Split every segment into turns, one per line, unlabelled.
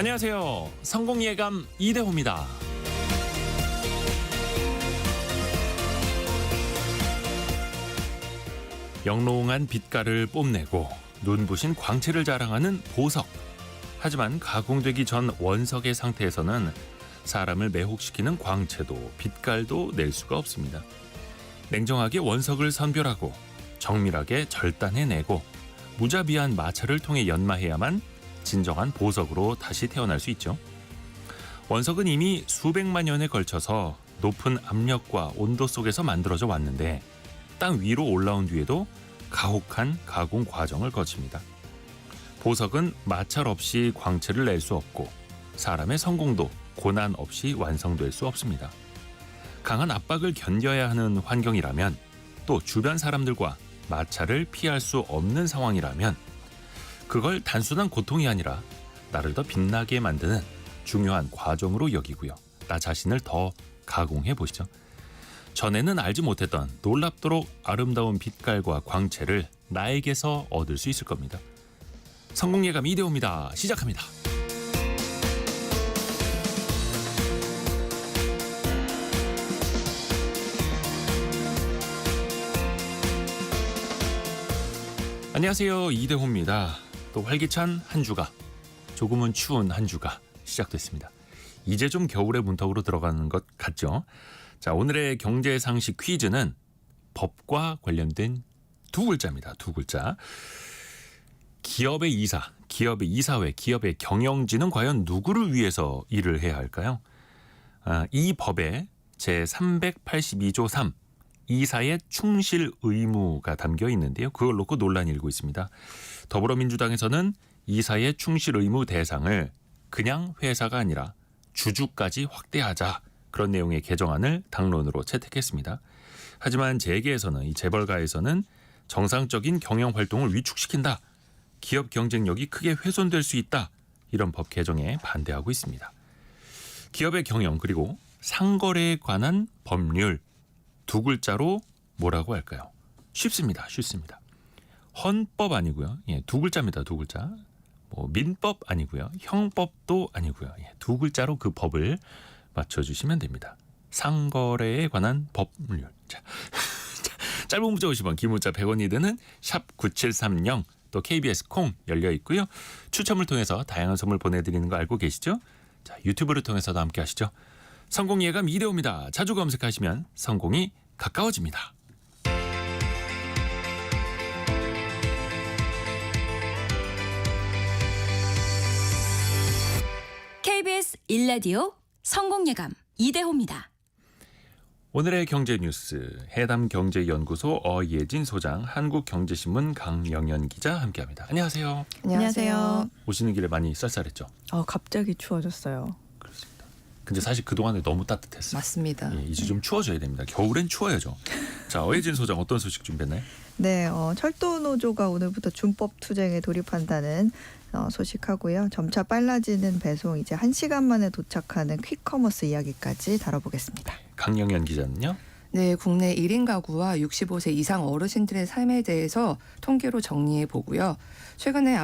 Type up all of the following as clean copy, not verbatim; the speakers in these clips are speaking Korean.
안녕하세요. 성공예감 이대호입니다. 영롱한 빛깔을 뽐내고 눈부신 광채를 자랑하는 보석. 하지만 가공되기 전 원석의 상태에서는 사람을 매혹시키는 광채도 빛깔도 낼 수가 없습니다. 냉정하게 원석을 선별하고 정밀하게 절단해내고 무자비한 마찰을 통해 연마해야만 진정한 보석으로 다시 태어날 수 있죠. 원석은 이미 수백만 년에 걸쳐서 높은 압력과 온도 속에서 만들어져 왔는데 땅 위로 올라온 뒤에도 가혹한 가공 과정을 거칩니다. 보석은 마찰 없이 광채를 낼 수 없고 사람의 성공도 고난 없이 완성될 수 없습니다. 강한 압박을 견뎌야 하는 환경이라면 또 주변 사람들과 마찰을 피할 수 없는 상황이라면 그걸 단순한 고통이 아니라 나를 더 빛나게 만드는 중요한 과정으로 여기고요. 나 자신을 더 가공해 보시죠. 전에는 알지 못했던 놀랍도록 아름다운 빛깔과 광채를 나에게서 얻을 수 있을 겁니다. 성공예감 이대호입니다. 시작합니다. 안녕하세요. 이대호입니다. 또 활기찬 한 주가, 조금은 추운 한 주가 시작됐습니다. 이제 좀 겨울의 문턱으로 들어가는 것 같죠? 자, 오늘의 경제상식 퀴즈는 법과 관련된 두 글자입니다. 두 글자. 기업의 이사, 기업의 이사회, 기업의 경영진은 과연 누구를 위해서 일을 해야 할까요? 이 법의 제382조 3 이사의 충실 의무가 담겨 있는데요. 그걸 놓고 논란이 일고 있습니다. 더불어민주당에서는 이사의 충실 의무 대상을 그냥 회사가 아니라 주주까지 확대하자, 그런 내용의 개정안을 당론으로 채택했습니다. 하지만 재계에서는, 이 재벌가에서는 정상적인 경영 활동을 위축시킨다, 기업 경쟁력이 크게 훼손될 수 있다, 이런 법 개정에 반대하고 있습니다. 기업의 경영 그리고 상거래에 관한 법률, 두 글자로 뭐라고 할까요? 쉽습니다. 쉽습니다. 헌법 아니고요. 두 글자입니다. 두 글자. 민법 아니고요. 형법도 아니고요. 두 글자로 그 법을 맞춰주시면 됩니다. 상거래에 관한 법률. 자, 짧은 문자 50원, 긴 문자 100원이 드는 샵 9730, 또 KBS 콩 열려 있고요. 추첨을 통해서 다양한 선물 보내드리는 거 알고 계시죠? 자, 유튜브를 통해서도 함께 하시죠. 성공예감 이대호입니다. 자주 검색하시면 성공이 가까워집니다.
KBS 1라디오 성공예감 이대호입니다.
오늘의 경제 뉴스, 해담경제연구소 어예진 소장, 한국경제신문 강영연 기자 함께합니다. 안녕하세요.
안녕하세요.
오시는 길에 많이 쌀쌀했죠?
갑자기 추워졌어요.
그렇습니다. 근데 사실 그동안에 너무 따뜻했어요.
맞습니다.
이제 좀 추워져야 됩니다. 겨울엔 추워야죠. 자, 어예진 소장 어떤 소식 준비했나요?
네, 철도노조가 오늘부터 준법 투쟁에 돌입한다는 소식하고요. 점차 빨라지는 배송, 이제 1시간 만에 도착하는 퀵커머스 이야기까지 다뤄보겠습니다.
강영연 기자는요?
네, 국내 1인 가구와 65세 이상 어르신들의 삶에 대해서 통계로 정리해 보고요. 최근에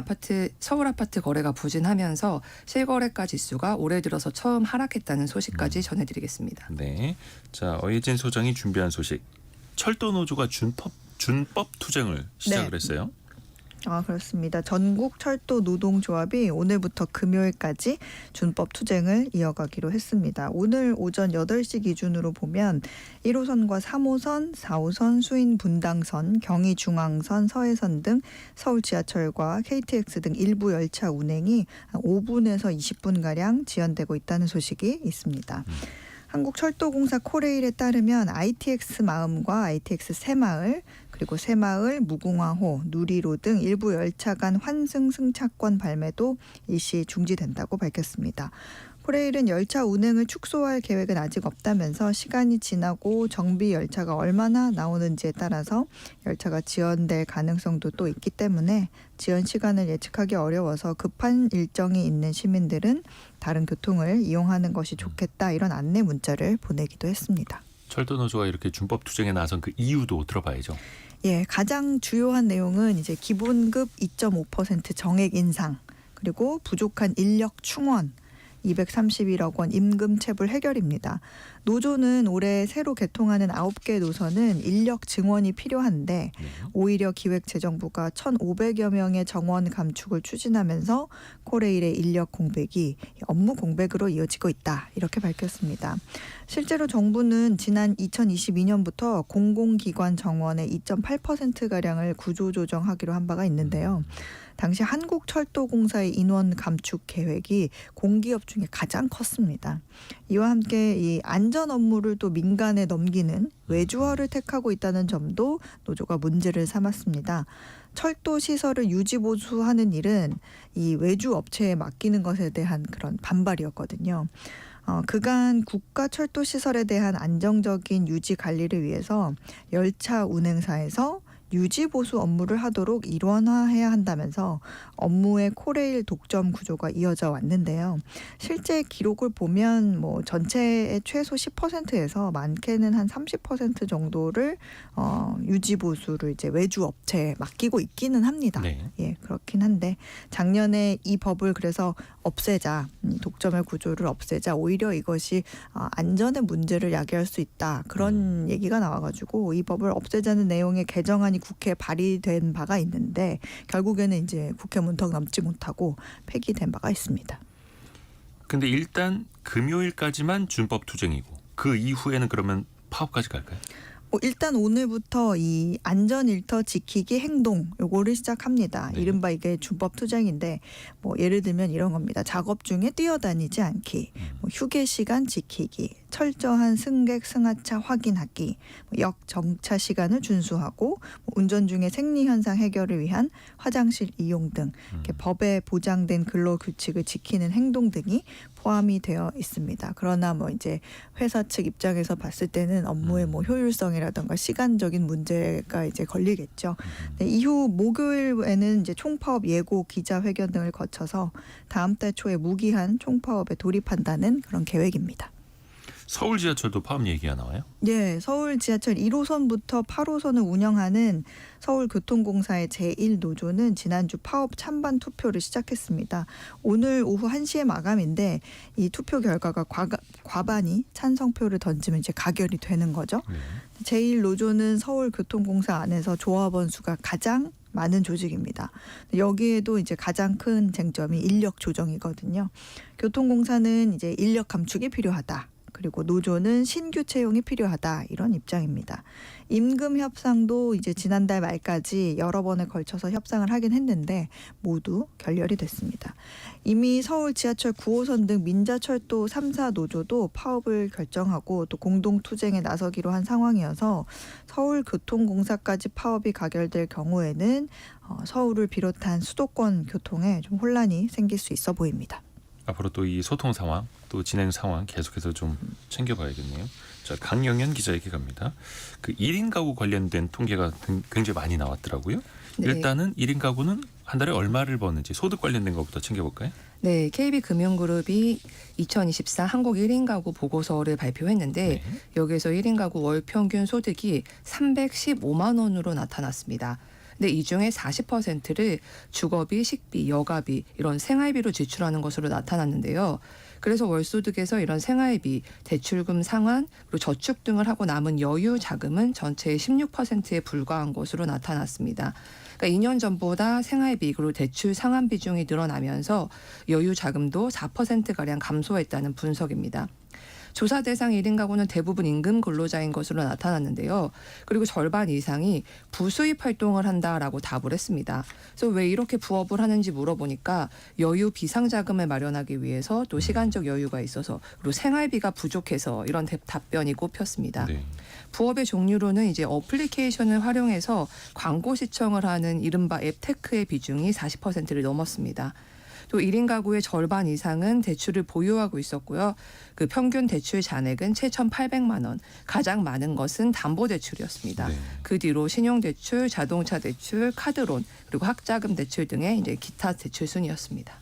서울 아파트 거래가 부진하면서 실거래가 지수가 올해 들어서 처음 하락했다는 소식까지 전해드리겠습니다.
네, 자, 어예진 소장이 준비한 소식. 철도노조가 준법 투쟁을 시작을 했어요.
그렇습니다. 전국 철도 노동조합이 오늘부터 금요일까지 준법 투쟁을 이어가기로 했습니다. 오늘 오전 8시 기준으로 보면 1호선과 3호선, 4호선, 수인 분당선, 경의중앙선, 서해선 등 서울 지하철과 KTX 등 일부 열차 운행이 5분에서 20분가량 지연되고 있다는 소식이 있습니다. 한국철도공사 코레일에 따르면 ITX 마음과 ITX 새마을, 그리고 새마을, 무궁화호, 누리로 등 일부 열차 간 환승 승차권 발매도 일시 중지된다고 밝혔습니다. 코레일은 열차 운행을 축소할 계획은 아직 없다면서 시간이 지나고 정비 열차가 얼마나 나오는지에 따라서 열차가 지연될 가능성도 또 있기 때문에 지연 시간을 예측하기 어려워서 급한 일정이 있는 시민들은 다른 교통을 이용하는 것이 좋겠다, 이런 안내 문자를 보내기도 했습니다.
철도노조가 이렇게 준법 투쟁에 나선 그 이유도 들어봐야죠.
가장 주요한 내용은 이제 기본급 2.5% 정액 인상, 그리고 부족한 인력 충원 231억 원 임금 체불 해결입니다. 노조는 올해 새로 개통하는 9개 노선은 인력 증원이 필요한데 오히려 기획재정부가 1,500여 명의 정원 감축을 추진하면서 코레일의 인력 공백이 업무 공백으로 이어지고 있다. 이렇게 밝혔습니다. 실제로 정부는 지난 2022년부터 공공기관 정원의 2.8%가량을 구조조정하기로 한 바가 있는데요. 당시 한국철도공사의 인원 감축 계획이 공기업 중에 가장 컸습니다. 이와 함께 이 안전 업무를 또 민간에 넘기는 외주화를 택하고 있다는 점도 노조가 문제를 삼았습니다. 철도 시설을 유지 보수하는 일은 이 외주 업체에 맡기는 것에 대한 그런 반발이었거든요. 그간 국가 철도 시설에 대한 안정적인 유지 관리를 위해서 열차 운행사에서 유지 보수 업무를 하도록 일원화해야 한다면서 업무의 코레일 독점 구조가 이어져 왔는데요. 실제 기록을 보면 뭐 전체의 최소 10%에서 많게는 한 30% 정도를 유지 보수를 이제 외주 업체에 맡기고 있기는 합니다.
네.
예, 그렇긴 한데 작년에 이 법을 그래서 없애자, 독점의 구조를 없애자 오히려 이것이 안전의 문제를 야기할 수 있다. 그런 얘기가 나와가지고 이 법을 없애자는 내용의 개정안이 국회에 발의된 바가 있는데 결국에는 이제 국회 문턱 넘지 못하고 폐기된 바가 있습니다.
근데 일단 금요일까지만 준법 투쟁이고 그 이후에는 그러면 파업까지 갈까요?
일단 오늘부터 이 안전 일터 지키기 행동 요거를 시작합니다.
네.
이른바 이게 준법 투쟁인데 뭐 예를 들면 이런 겁니다. 작업 중에 뛰어다니지 않기, 뭐 휴게 시간 지키기, 철저한 승객 승하차 확인하기, 역 정차 시간을 준수하고 운전 중에 생리 현상 해결을 위한 화장실 이용 등 이렇게 법에 보장된 근로 규칙을 지키는 행동 등이 포함이 되어 있습니다. 그러나 뭐 이제 회사 측 입장에서 봤을 때는 업무의 뭐 효율성이라든가 시간적인 문제가 이제 걸리겠죠. 네, 이후 목요일에는 이제 총파업 예고 기자회견 등을 거쳐서 다음 달 초에 무기한 총파업에 돌입한다는 그런 계획입니다.
서울 지하철도 파업 얘기가 나와요?
네, 서울 지하철 1호선부터 8호선을 운영하는 서울교통공사의 제1노조는 지난주 파업 찬반 투표를 시작했습니다. 오늘 오후 1시에 마감인데 이 투표 결과가 과반이 찬성표를 던지면 이제 가결이 되는 거죠.
네.
제1노조는 서울교통공사 안에서 조합원 수가 가장 많은 조직입니다. 여기에도 이제 가장 큰 쟁점이 인력 조정이거든요. 교통공사는 이제 인력 감축이 필요하다. 그리고 노조는 신규 채용이 필요하다 이런 입장입니다. 임금 협상도 이제 지난달 말까지 여러 번에 걸쳐서 협상을 하긴 했는데 모두 결렬이 됐습니다. 이미 서울 지하철 9호선 등 민자철도 3사 노조도 파업을 결정하고 또 공동 투쟁에 나서기로 한 상황이어서 서울교통공사까지 파업이 가결될 경우에는 서울을 비롯한 수도권 교통에 좀 혼란이 생길 수 있어 보입니다.
앞으로 또 이 소통 상황, 또 진행 상황 계속해서 좀 챙겨봐야겠네요. 자, 강영현 기자에게 갑니다. 그 1인 가구 관련된 통계가 굉장히 많이 나왔더라고요.
네.
일단은 1인 가구는 한 달에 얼마를 버는지 소득 관련된 것부터 챙겨볼까요?
네, KB금융그룹이 2024 한국 1인 가구 보고서를 발표했는데
네.
여기서 1인 가구 월 평균 소득이 315만 원으로 나타났습니다. 근데 이 중에 40%를 주거비, 식비, 여가비 이런 생활비로 지출하는 것으로 나타났는데요. 그래서 월소득에서 이런 생활비, 대출금 상환, 그리고 저축 등을 하고 남은 여유 자금은 전체의 16%에 불과한 것으로 나타났습니다. 그러니까 2년 전보다 생활비 그리고 대출 상환 비중이 늘어나면서 여유 자금도 4%가량 감소했다는 분석입니다. 조사 대상 1인 가구는 대부분 임금 근로자인 것으로 나타났는데요. 그리고 절반 이상이 부수입 활동을 한다라고 답을 했습니다. 그래서 왜 이렇게 부업을 하는지 물어보니까 여유 비상자금을 마련하기 위해서 또 시간적 여유가 있어서 그리고 생활비가 부족해서 이런 답변이 꼽혔습니다.
네.
부업의 종류로는 이제 어플리케이션을 활용해서 광고 시청을 하는 이른바 앱테크의 비중이 40%를 넘었습니다. 또 1인 가구의 절반 이상은 대출을 보유하고 있었고요. 그 평균 대출 잔액은 7,800만 원. 가장 많은 것은 담보대출이었습니다.
네.
그 뒤로 신용대출, 자동차 대출, 카드론, 그리고 학자금 대출 등의 이제 기타 대출 순이었습니다.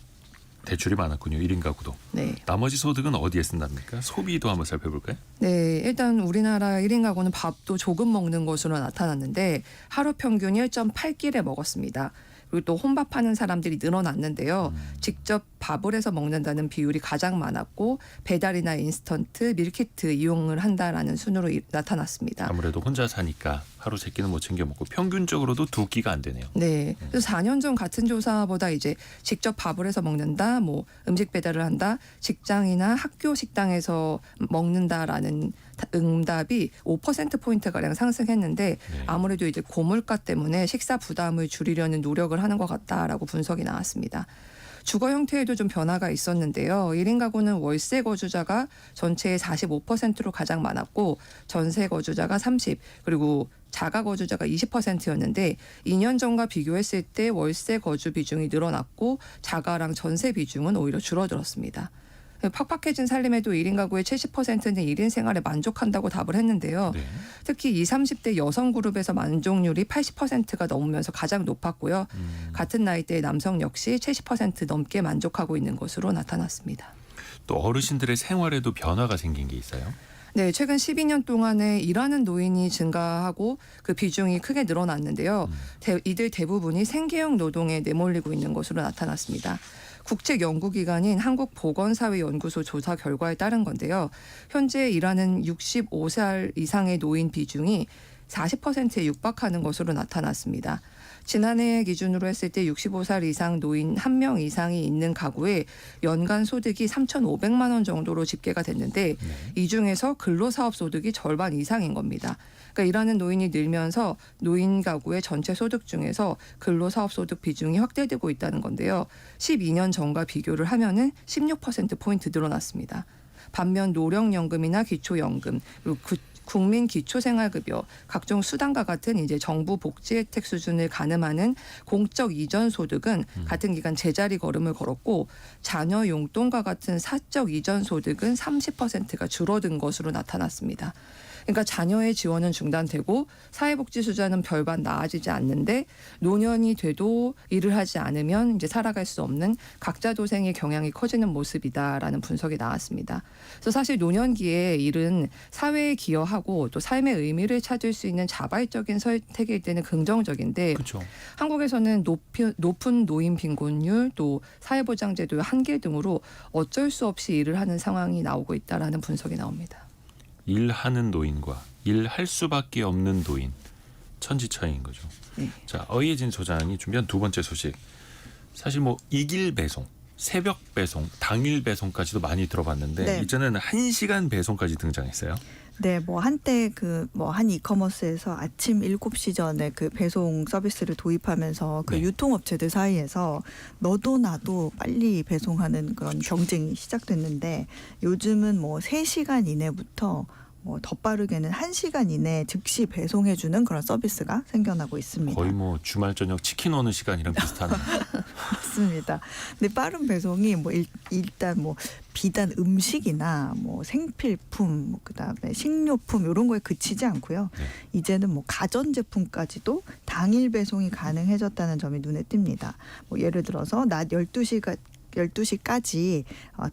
대출이 많았군요. 1인 가구도.
네.
나머지 소득은 어디에 쓴답니까? 소비도 한번 살펴볼까요?
네, 일단 우리나라 1인 가구는 밥도 조금 먹는 것으로 나타났는데 하루 평균 1.8끼를 먹었습니다. 그리고 또 혼밥하는 사람들이 늘어났는데요. 직접 밥을 해서 먹는다는 비율이 가장 많았고 배달이나 인스턴트, 밀키트 이용을 한다라는 순으로 나타났습니다.
아무래도 혼자 사니까 하루 세 끼는 못 챙겨 먹고 평균적으로도 두 끼가 안 되네요.
네. 그래서 4년 전 같은 조사보다 이제 직접 밥을 해서 먹는다, 뭐 음식 배달을 한다, 직장이나 학교 식당에서 먹는다라는 응답이 5%포인트 가량 상승했는데
네.
아무래도 이제 고물가 때문에 식사 부담을 줄이려는 노력을 하는 것 같다라고 분석이 나왔습니다. 주거 형태에도 좀 변화가 있었는데요. 1인 가구는 월세 거주자가 전체의 45%로 가장 많았고 전세 거주자가 30, 그리고 자가 거주자가 20%였는데 2년 전과 비교했을 때 월세 거주 비중이 늘어났고 자가랑 전세 비중은 오히려 줄어들었습니다. 팍팍해진 살림에도 1인 가구의 70%는 1인 생활에 만족한다고 답을 했는데요.
네.
특히 20, 30대 여성 그룹에서 만족률이 80%가 넘으면서 가장 높았고요. 같은 나이대의 남성 역시 70% 넘게 만족하고 있는 것으로 나타났습니다.
또 어르신들의 생활에도 변화가 생긴 게 있어요.
네, 최근 12년 동안에 일하는 노인이 증가하고 그 비중이 크게 늘어났는데요. 이들 대부분이 생계형 노동에 내몰리고 있는 것으로 나타났습니다. 국책연구기관인 한국보건사회연구소 조사 결과에 따른 건데요. 현재 일하는 65살 이상의 노인 비중이 40%에 육박하는 것으로 나타났습니다. 지난해 기준으로 했을 때 65살 이상 노인 1명 이상이 있는 가구에 연간 소득이 3,500만 원 정도로 집계가 됐는데 이 중에서 근로사업 소득이 절반 이상인 겁니다. 그러니까 일하는 노인이 늘면서 노인 가구의 전체 소득 중에서 근로사업 소득 비중이 확대되고 있다는 건데요. 12년 전과 비교를 하면은 16%포인트 늘어났습니다. 반면 노령연금이나 기초연금, 그리고 국민기초생활급여, 각종 수당과 같은 이제 정부 복지 혜택 수준을 가늠하는 공적 이전 소득은 같은 기간 제자리 걸음을 걸었고 자녀 용돈과 같은 사적 이전 소득은 30%가 줄어든 것으로 나타났습니다. 그러니까 자녀의 지원은 중단되고 사회복지 수준은 별반 나아지지 않는데 노년이 돼도 일을 하지 않으면 이제 살아갈 수 없는 각자 도생의 경향이 커지는 모습이다라는 분석이 나왔습니다. 그래서 사실 노년기에 일은 사회에 기여하고 또 삶의 의미를 찾을 수 있는 자발적인 선택일 때는 긍정적인데
그렇죠.
한국에서는 높은 노인 빈곤율 또 사회보장제도의 한계 등으로 어쩔 수 없이 일을 하는 상황이 나오고 있다라는 분석이 나옵니다.
일하는 노인과 일할 수밖에 없는 노인, 천지차이인 거죠.
네.
자, 어이해진 소장이 준비한 두 번째 소식. 사실 뭐 이길 배송, 새벽 배송, 당일 배송까지도 많이 들어봤는데
네.
이제는 1시간 배송까지 등장했어요.
네, 뭐 한때 한 이커머스에서 아침 7시 전에 그 배송 서비스를 도입하면서 그
네.
유통업체들 사이에서 너도 나도 빨리 배송하는 그런 경쟁이 시작됐는데 요즘은 뭐 3시간 이내부터 뭐 더 빠르게는 1시간 이내에 즉시 배송해주는 그런 서비스가 생겨나고 있습니다.
거의 뭐 주말 저녁 치킨 오는 시간이랑 비슷하네요.
맞습니다. 근데 빠른 배송이 뭐 일단 뭐 비단 음식이나 뭐 생필품, 뭐 그다음에 식료품 이런 거에 그치지 않고요.
네.
이제는 뭐 가전 제품까지도 당일 배송이 가능해졌다는 점이 눈에 띕니다. 뭐 예를 들어서 낮 12시까지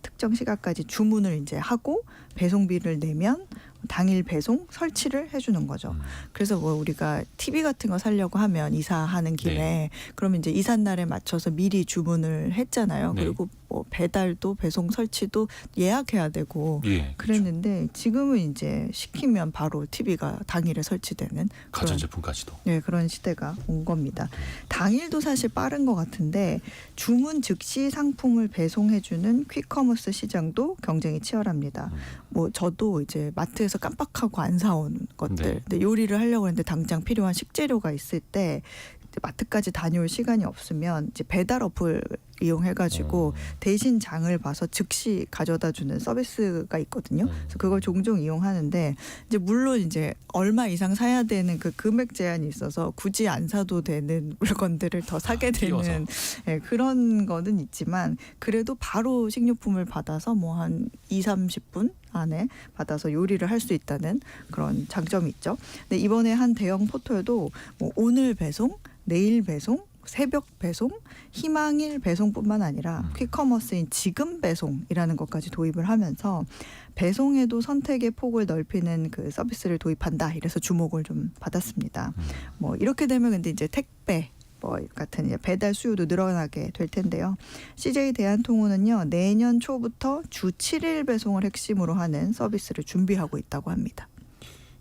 특정 시각까지 주문을 이제 하고 배송비를 내면 당일 배송 설치를 해주는 거죠. 그래서 뭐 우리가 TV 같은 거 사려고 하면 이사하는 김에
네.
그러면 이제 이삿날에 맞춰서 미리 주문을 했잖아요.
네.
그리고 뭐 배달도 배송 설치도 예약해야 되고
예, 그렇죠.
그랬는데 지금은 이제 시키면 바로 TV가 당일에 설치되는
가전 제품까지도.
네, 그런 시대가 온 겁니다. 당일도 사실 빠른 것 같은데 주문 즉시 상품을 배송해주는 퀵커머스 시장도 경쟁이 치열합니다. 뭐 저도 이제 마트에서 깜빡하고 안 사온 것들,
네.
근데 요리를 하려고 했는데 당장 필요한 식재료가 있을 때 이제 마트까지 다녀올 시간이 없으면 이제 배달 어플 이용해가지고 대신 장을 봐서 즉시 가져다주는 서비스가 있거든요. 그래서 그걸 종종 이용하는데 이제 물론 이제 얼마 이상 사야 되는 그 금액 제한이 있어서 굳이 안 사도 되는 물건들을 더 사게 되는 그런 거는 있지만 그래도 바로 식료품을 받아서 뭐 한 20-30분 안에 받아서 요리를 할 수 있다는 그런 장점이 있죠. 근데 이번에 한 대형 포털도 뭐 오늘 배송, 내일 배송, 새벽 배송, 희망일 배송뿐만 아니라 퀵커머스인 지금 배송이라는 것까지 도입을 하면서 배송에도 선택의 폭을 넓히는 그 서비스를 도입한다. 이래서 주목을 좀 받았습니다. 뭐 이렇게 되면 근데 이제 택배 뭐 같은 이제 배달 수요도 늘어나게 될 텐데요. CJ 대한통운은요 내년 초부터 주 7일 배송을 핵심으로 하는 서비스를 준비하고 있다고 합니다.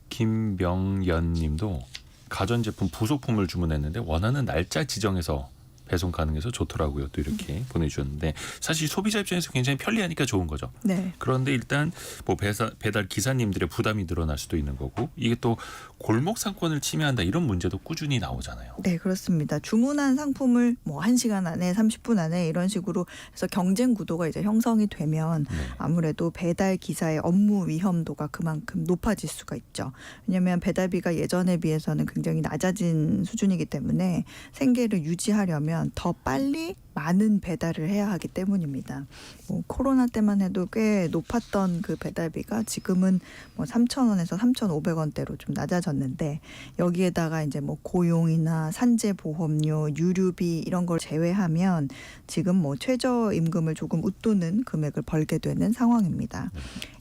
김명연님도 가전제품 부속품을 주문했는데 원하는 날짜 지정해서 배송 가능해서 좋더라고요. 또 이렇게 보내주셨는데 사실 소비자 입장에서 굉장히 편리하니까 좋은 거죠.
네.
그런데 일단 뭐 배달 기사님들의 부담이 늘어날 수도 있는 거고 이게 또 골목 상권을 침해한다 이런 문제도 꾸준히 나오잖아요.
네, 그렇습니다. 주문한 상품을 뭐 1시간 안에 30분 안에 이런 식으로 해서 경쟁 구도가 이제 형성이 되면
네.
아무래도 배달 기사의 업무 위험도가 그만큼 높아질 수가 있죠. 왜냐하면 배달비가 예전에 비해서는 굉장히 낮아진 수준이기 때문에 생계를 유지하려면 더 빨리 많은 배달을 해야 하기 때문입니다. 뭐 코로나 때만 해도 꽤 높았던 그 배달비가 지금은 뭐 3,000원에서 3,500원대로 좀 낮아졌는데 여기에다가 이제 뭐 고용이나 산재 보험료, 유류비 이런 걸 제외하면 지금 뭐 최저 임금을 조금 웃도는 금액을 벌게 되는 상황입니다.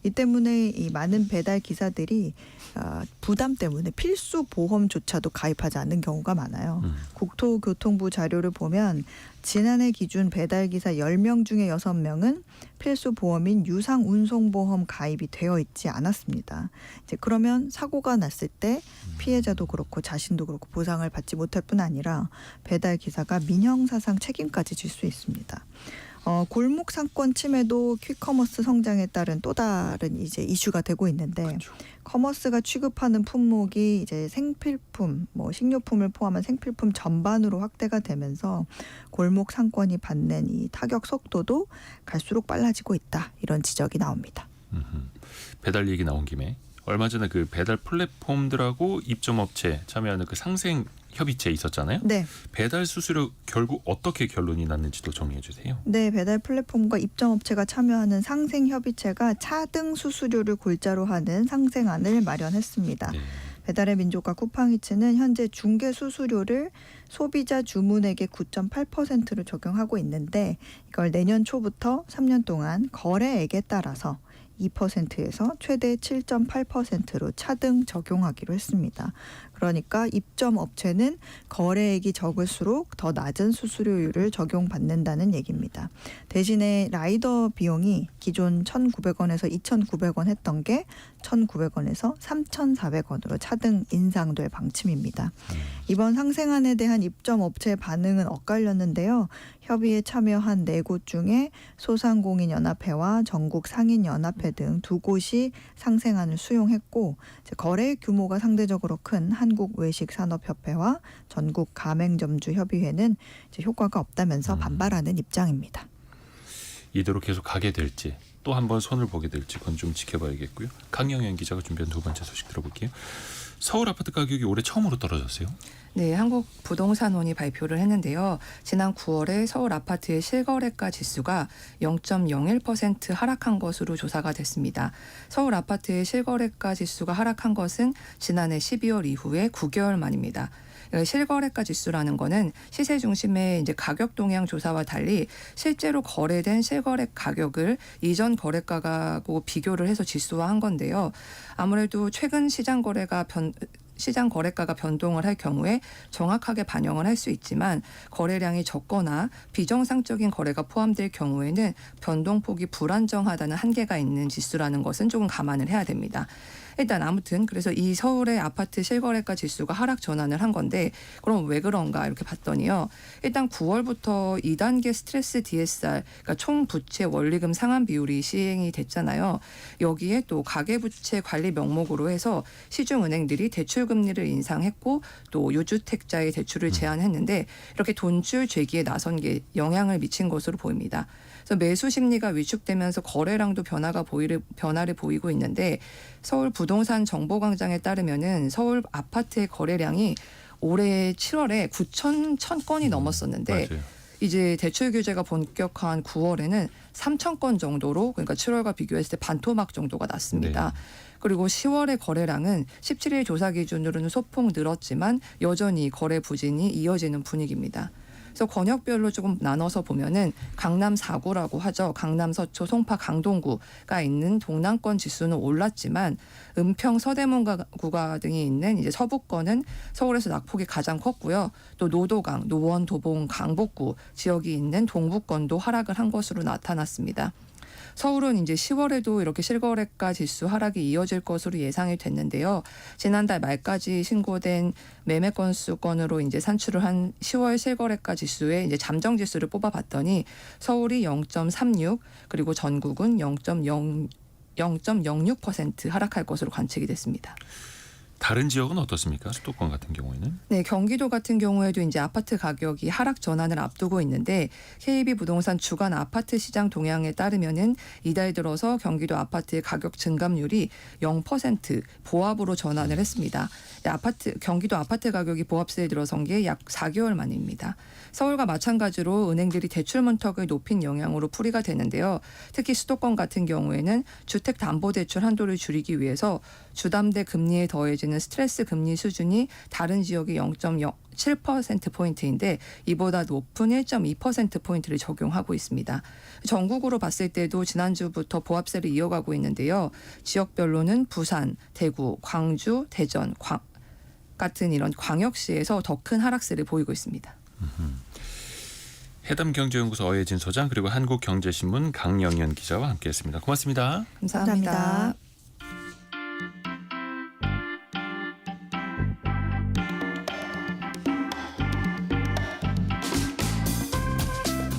이 때문에 이 많은 배달 기사들이 부담 때문에 필수 보험조차도 가입하지 않는 경우가 많아요. 국토교통부 자료를 보면 지난해 기준 배달기사 10명 중에 6명은 필수 보험인 유상운송보험 가입이 되어 있지 않았습니다. 이제 그러면 사고가 났을 때 피해자도 그렇고 자신도 그렇고 보상을 받지 못할 뿐 아니라 배달기사가 민형사상 책임까지 질 수 있습니다. 골목 상권 침해도 퀵커머스 성장에 따른 또 다른 이제 이슈가 되고 있는데
그렇죠.
커머스가 취급하는 품목이 이제 생필품, 뭐 식료품을 포함한 생필품 전반으로 확대가 되면서 골목 상권이 받는 이 타격 속도도 갈수록 빨라지고 있다. 이런 지적이 나옵니다.
배달 얘기 나온 김에 얼마 전에 그 배달 플랫폼들하고 입점업체 참여하는 그 상생 협의체 있었잖아요.
네.
배달 수수료 결국 어떻게 결론이 났는지도 정리해 주세요.
네, 배달 플랫폼과 입점업체가 참여하는 상생협의체가 차등 수수료를 골자로 하는 상생안을 마련했습니다.
네.
배달의 민족과 쿠팡이츠는 현재 중개 수수료를 소비자 주문액의 9.8%로 적용하고 있는데 이걸 내년 초부터 3년 동안 거래액에 따라서 2%에서 최대 7.8%로 차등 적용하기로 했습니다. 그러니까 입점 업체는 거래액이 적을수록 더 낮은 수수료율을 적용받는다는 얘기입니다. 대신에 라이더 비용이 기존 1,900원에서 2,900원 했던 게 1,900원에서 3,400원으로 차등 인상될 방침입니다. 이번 상생안에 대한 입점 업체의 반응은 엇갈렸는데요. 협의에 참여한 4곳 중에 소상공인연합회와 전국상인연합회 등 2곳이 상생안을 수용했고 거래 규모가 상대적으로 큰 한국외식산업협회와 전국가맹점주협의회는 이제 효과가 없다면서 반발하는 입장입니다.
이대로 계속 가게 될지 또 한 번 손을 보게 될지 그건 좀 지켜봐야겠고요. 강영현 기자가 준비한 두 번째 소식 들어볼게요. 서울 아파트 가격이 올해 처음으로 떨어졌어요.
네, 한국부동산원이 발표를 했는데요. 지난 9월에 서울 아파트의 실거래가 지수가 0.01% 하락한 것으로 조사가 됐습니다. 서울 아파트의 실거래가 지수가 하락한 것은 지난해 12월 이후에 9개월 만입니다. 실거래가 지수라는 거는 시세 중심의 이제 가격 동향 조사와 달리 실제로 거래된 실거래 가격을 이전 거래가하고 비교를 해서 지수화한 건데요. 아무래도 최근 시장 거래가가 변동을 할 경우에 정확하게 반영을 할 수 있지만 거래량이 적거나 비정상적인 거래가 포함될 경우에는 변동폭이 불안정하다는 한계가 있는 지수라는 것은 조금 감안을 해야 됩니다. 일단 아무튼 그래서 이 서울의 아파트 실거래가 지수가 하락 전환을 한 건데 그럼 왜 그런가 이렇게 봤더니요. 일단 9월부터 2단계 스트레스 DSR 그러니까 총 부채 원리금 상환 비율이 시행이 됐잖아요. 여기에 또 가계부채 관리 명목으로 해서 시중은행들이 대출 금리를 인상했고 또 유주택자의 대출을 제한했는데 이렇게 돈줄 재기에 나선 게 영향을 미친 것으로 보입니다. 그래서 매수 심리가 위축되면서 거래량도 변화를 보이고 있는데 서울 부동산 정보광장에 따르면은 서울 아파트의 거래량이 올해 7월에 9천 건이 넘었었는데
맞아요.
이제 대출 규제가 본격화한 9월에는 3천 건 정도로 그러니까 7월과 비교했을 때 반토막 정도가 났습니다.
네.
그리고 10월의 거래량은 17일 조사 기준으로는 소폭 늘었지만 여전히 거래 부진이 이어지는 분위기입니다. 그래서 권역별로 조금 나눠서 보면은 강남 4구라고 하죠. 강남, 서초, 송파, 강동구가 있는 동남권 지수는 올랐지만 은평, 서대문구가 등이 있는 이제 서부권은 서울에서 낙폭이 가장 컸고요. 또 노도강, 노원, 도봉, 강북구 지역이 있는 동부권도 하락을 한 것으로 나타났습니다. 서울은 이제 10월에도 이렇게 실거래가 지수 하락이 이어질 것으로 예상이 됐는데요. 지난달 말까지 신고된 매매 건수권으로 이제 산출을 한 10월 실거래가 지수의 이제 잠정 지수를 뽑아봤더니 서울이 0.36 그리고 전국은 0.06% 하락할 것으로 관측이 됐습니다.
다른 지역은 어떻습니까? 수도권 같은 경우에는?
네, 경기도 같은 경우에도 이제 아파트 가격이 하락 전환을 앞두고 있는데 KB부동산 주간 아파트 시장 동향에 따르면은 이달 들어서 경기도 아파트의 가격 증감률이 0% 보합으로 전환을 했습니다. 경기도 아파트 가격이 보합세에 들어선 게 약 4개월 만입니다. 서울과 마찬가지로 은행들이 대출 문턱을 높인 영향으로 풀이가 되는데요. 특히 수도권 같은 경우에는 주택담보대출 한도를 줄이기 위해서 주담대 금리에 더해지는 스트레스 금리 수준이 다른 지역이 0.07%포인트인데 이보다 높은 1.2%포인트를 적용하고 있습니다. 전국으로 봤을 때도 지난주부터 보합세를 이어가고 있는데요. 지역별로는 부산, 대구, 광주, 대전 같은 이런 광역시에서 더 큰 하락세를 보이고 있습니다.
해담경제연구소 어예진 소장 그리고 한국경제신문 강영현 기자와 함께했습니다. 고맙습니다.
감사합니다.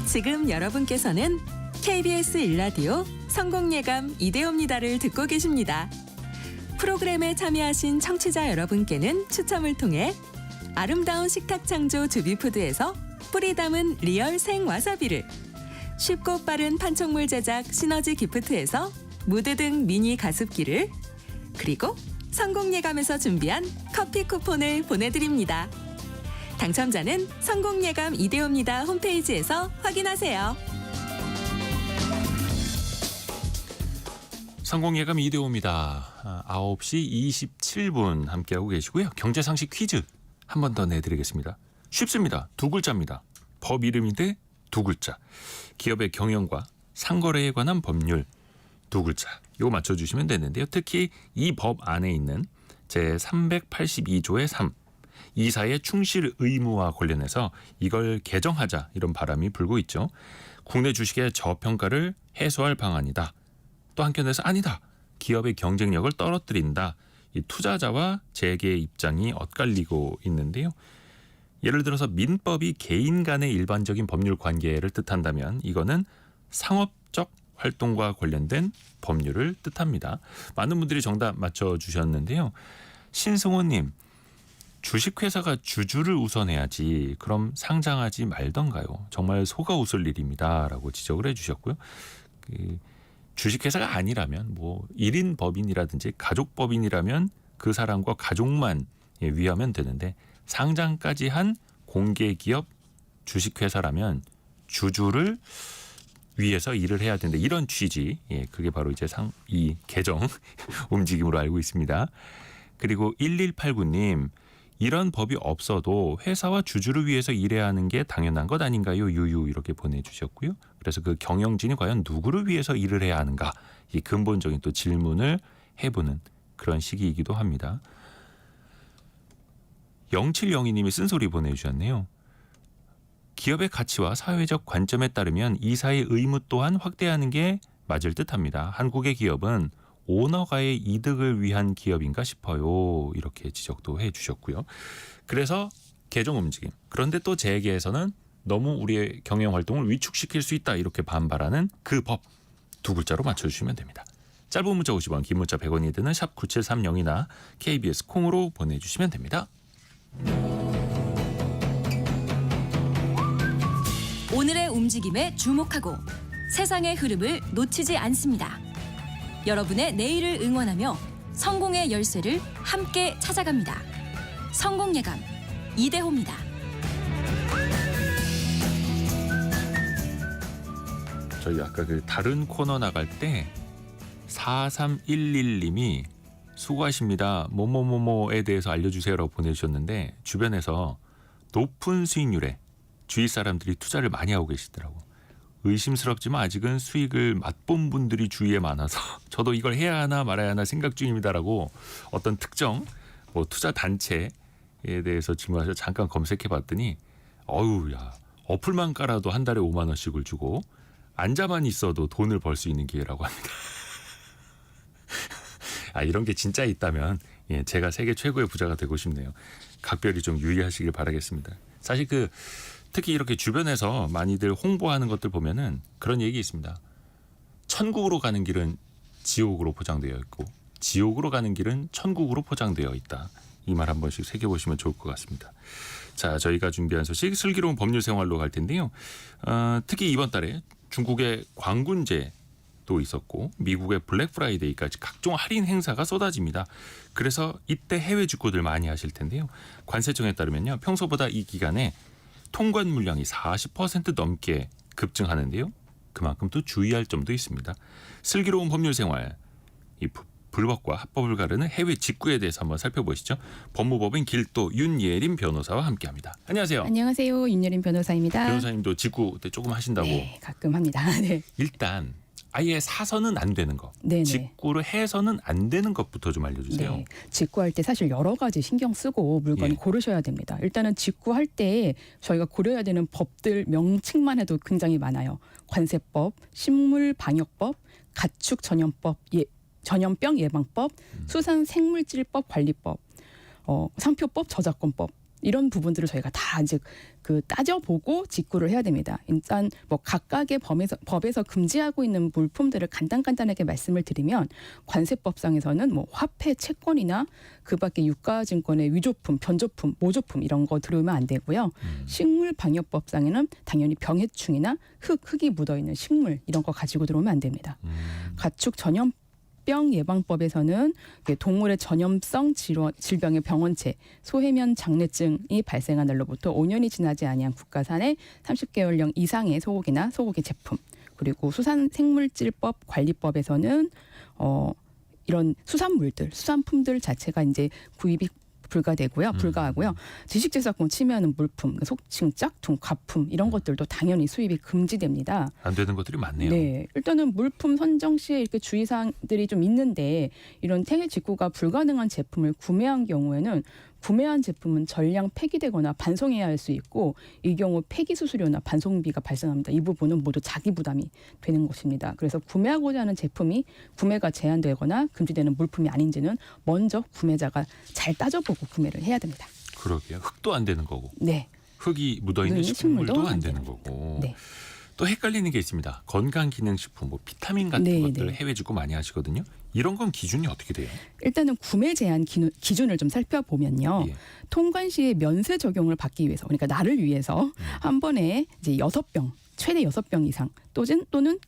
지금 여러분께서는 KBS 일라디오 성공예감 이대호입니다를 듣고 계십니다. 프로그램에 참여하신 청취자 여러분께는 추첨을 통해 아름다운 식탁 창조 주비푸드에서 뿌리 담은 리얼 생 와사비를, 쉽고 빠른 판촉물 제작 시너지 기프트에서 무드 등 미니 가습기를, 그리고 성공예감에서 준비한 커피 쿠폰을 보내드립니다. 당첨자는 성공예감 이대호입니다 홈페이지에서 확인하세요.
성공예감 이대호입니다. 9시 27분 함께하고 계시고요. 경제상식 퀴즈 한 번 더 내드리겠습니다. 쉽습니다. 두 글자입니다. 법 이름인데 두 글자. 기업의 경영과 상거래에 관한 법률 두 글자. 이거 맞춰주시면 되는데요. 특히 이 법 안에 있는 제382조의 3. 이사의 충실 의무와 관련해서 이걸 개정하자 이런 바람이 불고 있죠. 국내 주식의 저평가를 해소할 방안이다. 또 한편에서 아니다. 기업의 경쟁력을 떨어뜨린다. 이 투자자와 재계의 입장이 엇갈리고 있는데요. 예를 들어서 민법이 개인 간의 일반적인 법률 관계를 뜻한다면 이거는 상업적 활동과 관련된 법률을 뜻합니다. 많은 분들이 정답 맞춰주셨는데요. 신승호님, 주식회사가 주주를 우선해야지 그럼 상장하지 말던가요? 정말 속아 웃을 일입니다. 라고 지적을 해주셨고요. 주식회사가 아니라면 뭐 1인 법인이라든지 가족법인이라면 그 사람과 가족만 위하면 되는데 상장까지 한 공개기업 주식회사라면 주주를 위해서 일을 해야 된다. 이런 취지. 그게 바로 이제 이 개정 움직임으로 알고 있습니다. 그리고 1189님, 이런 법이 없어도 회사와 주주를 위해서 일해야 하는 게 당연한 것 아닌가요? 유유 이렇게 보내주셨고요. 그래서 그 경영진이 과연 누구를 위해서 일을 해야 하는가? 이 근본적인 또 질문을 해보는 그런 시기이기도 합니다. 0702님이 쓴소리 보내주셨네요. 기업의 가치와 사회적 관점에 따르면 이사의 의무 또한 확대하는 게 맞을 듯합니다. 한국의 기업은 오너가의 이득을 위한 기업인가 싶어요. 이렇게 지적도 해주셨고요. 그래서 개정 움직임. 그런데 또 재계에서는 너무 우리의 경영 활동을 위축시킬 수 있다. 이렇게 반발하는 그 법 두 글자로 맞춰주시면 됩니다. 짧은 문자 50원, 긴 문자 100원이 드는 샵 9730이나 KBS 콩으로 보내주시면 됩니다.
오늘의 움직임에 주목하고 세상의 흐름을 놓치지 않습니다. 여러분의 내일을 응원하며 성공의 열쇠를 함께 찾아갑니다. 성공예감 이대호입니다.
저희 아까 그 다른 코너 나갈 때 4311님이 수고하십니다. 뭐뭐뭐뭐에 대해서 알려주세요라고 보내주셨는데 주변에서 높은 수익률에 주위 사람들이 투자를 많이 하고 계시더라고. 의심스럽지만 아직은 수익을 맛본 분들이 주위에 많아서 저도 이걸 해야 하나 말아야 하나 생각 중입니다라고 어떤 특정 뭐 투자 단체에 대해서 질문하셔서 잠깐 검색해봤더니 어우 야 어플만 깔아도 한 달에 5만 원씩을 주고 앉아만 있어도 돈을 벌 수 있는 기회라고 합니다. 아 이런 게 진짜 있다면 예, 제가 세계 최고의 부자가 되고 싶네요. 각별히 좀 유의하시길 바라겠습니다. 사실 특히 이렇게 주변에서 많이들 홍보하는 것들 보면은 그런 얘기 있습니다. 천국으로 가는 길은 지옥으로 포장되어 있고 지옥으로 가는 길은 천국으로 포장되어 있다. 이 말 한 번씩 새겨보시면 좋을 것 같습니다. 자, 저희가 준비한 소식 슬기로운 법률 생활로 갈 텐데요. 특히 이번 달에 중국의 광군제도 있었고 미국의 블랙 프라이데이까지 각종 할인 행사가 쏟아집니다. 그래서 이때 해외 직구들 많이 하실 텐데요. 관세청에 따르면요. 평소보다 이 기간에 통관 물량이 40% 넘게 급증하는데요. 그만큼 또 주의할 점도 있습니다. 슬기로운 법률 생활, 이 불법과 합법을 가르는 해외 직구에 대해서 한번 살펴보시죠. 법무법인 길도 윤예림 변호사와 함께합니다. 안녕하세요.
안녕하세요. 윤여림 변호사입니다.
변호사님도 직구 때 조금 하신다고.
네, 가끔 합니다. 네.
일단 아예 사서는 안 되는 거,
네네.
직구를 해서는 안 되는 것부터 좀 알려주세요.
네. 직구할 때 사실 여러 가지 신경 쓰고 물건
예.
고르셔야 됩니다. 일단은 직구할 때 저희가 고려해야 되는 법들 명칭만 해도 굉장히 많아요. 관세법, 식물방역법, 가축전염법, 전염병 예방법, 수산생물질법 관리법, 상표법, 저작권법 이런 부분들을 저희가 다 이제 따져보고 직구를 해야 됩니다. 일단 뭐 각각의 법에서 금지하고 있는 물품들을 간단하게 말씀을 드리면 관세법상에서는 뭐 화폐, 채권이나 그밖에 유가증권의 위조품, 변조품, 모조품 이런 거 들어오면 안 되고요. 식물방역법상에는 당연히 병해충이나 흙이 묻어 있는 식물 이런 거 가지고 들어오면 안 됩니다. 가축 전염 병 예방법에서는 동물의 전염성 질병의 병원체, 소해면 장내증이 발생한 날로부터 5년이 지나지 아니한 국가산의 30개월령 이상의 소고기나 소고기 제품, 그리고 수산생물질법 관리법에서는 이런 수산품들 자체가 이제 구입이 불가하고요. 지식재산권 침해하는 물품, 속칭 짝퉁, 가품 이런 것들도 당연히 수입이 금지됩니다.
안 되는 것들이 많네요.
네, 일단은 물품 선정 시에 이렇게 주의사항들이 좀 있는데 이런 해외 직구가 불가능한 제품을 구매한 경우에는 구매한 제품은 전량 폐기되거나 반송해야 할 수 있고 이 경우 폐기 수수료나 반송비가 발생합니다. 이 부분은 모두 자기 부담이 되는 것입니다. 그래서 구매하고자 하는 제품이 구매가 제한되거나 금지되는 물품이 아닌지는 먼저 구매자가 잘 따져보고 구매를 해야 됩니다.
그러게요. 흙도 안 되는 거고.
네.
흙이 묻어있는 식물도 안 되는 거고.
네.
또 헷갈리는 게 있습니다. 건강기능식품, 뭐 비타민 같은
네,
것들
네.
해외 직구 많이 하시거든요. 이런 건 기준이 어떻게 돼요?
일단은 구매 제한 기준을 좀 살펴보면요.
예.
통관 시에 면세 적용을 받기 위해서, 그러니까 나를 위해서 한 번에 이제 6병, 최대 6병 이상 또는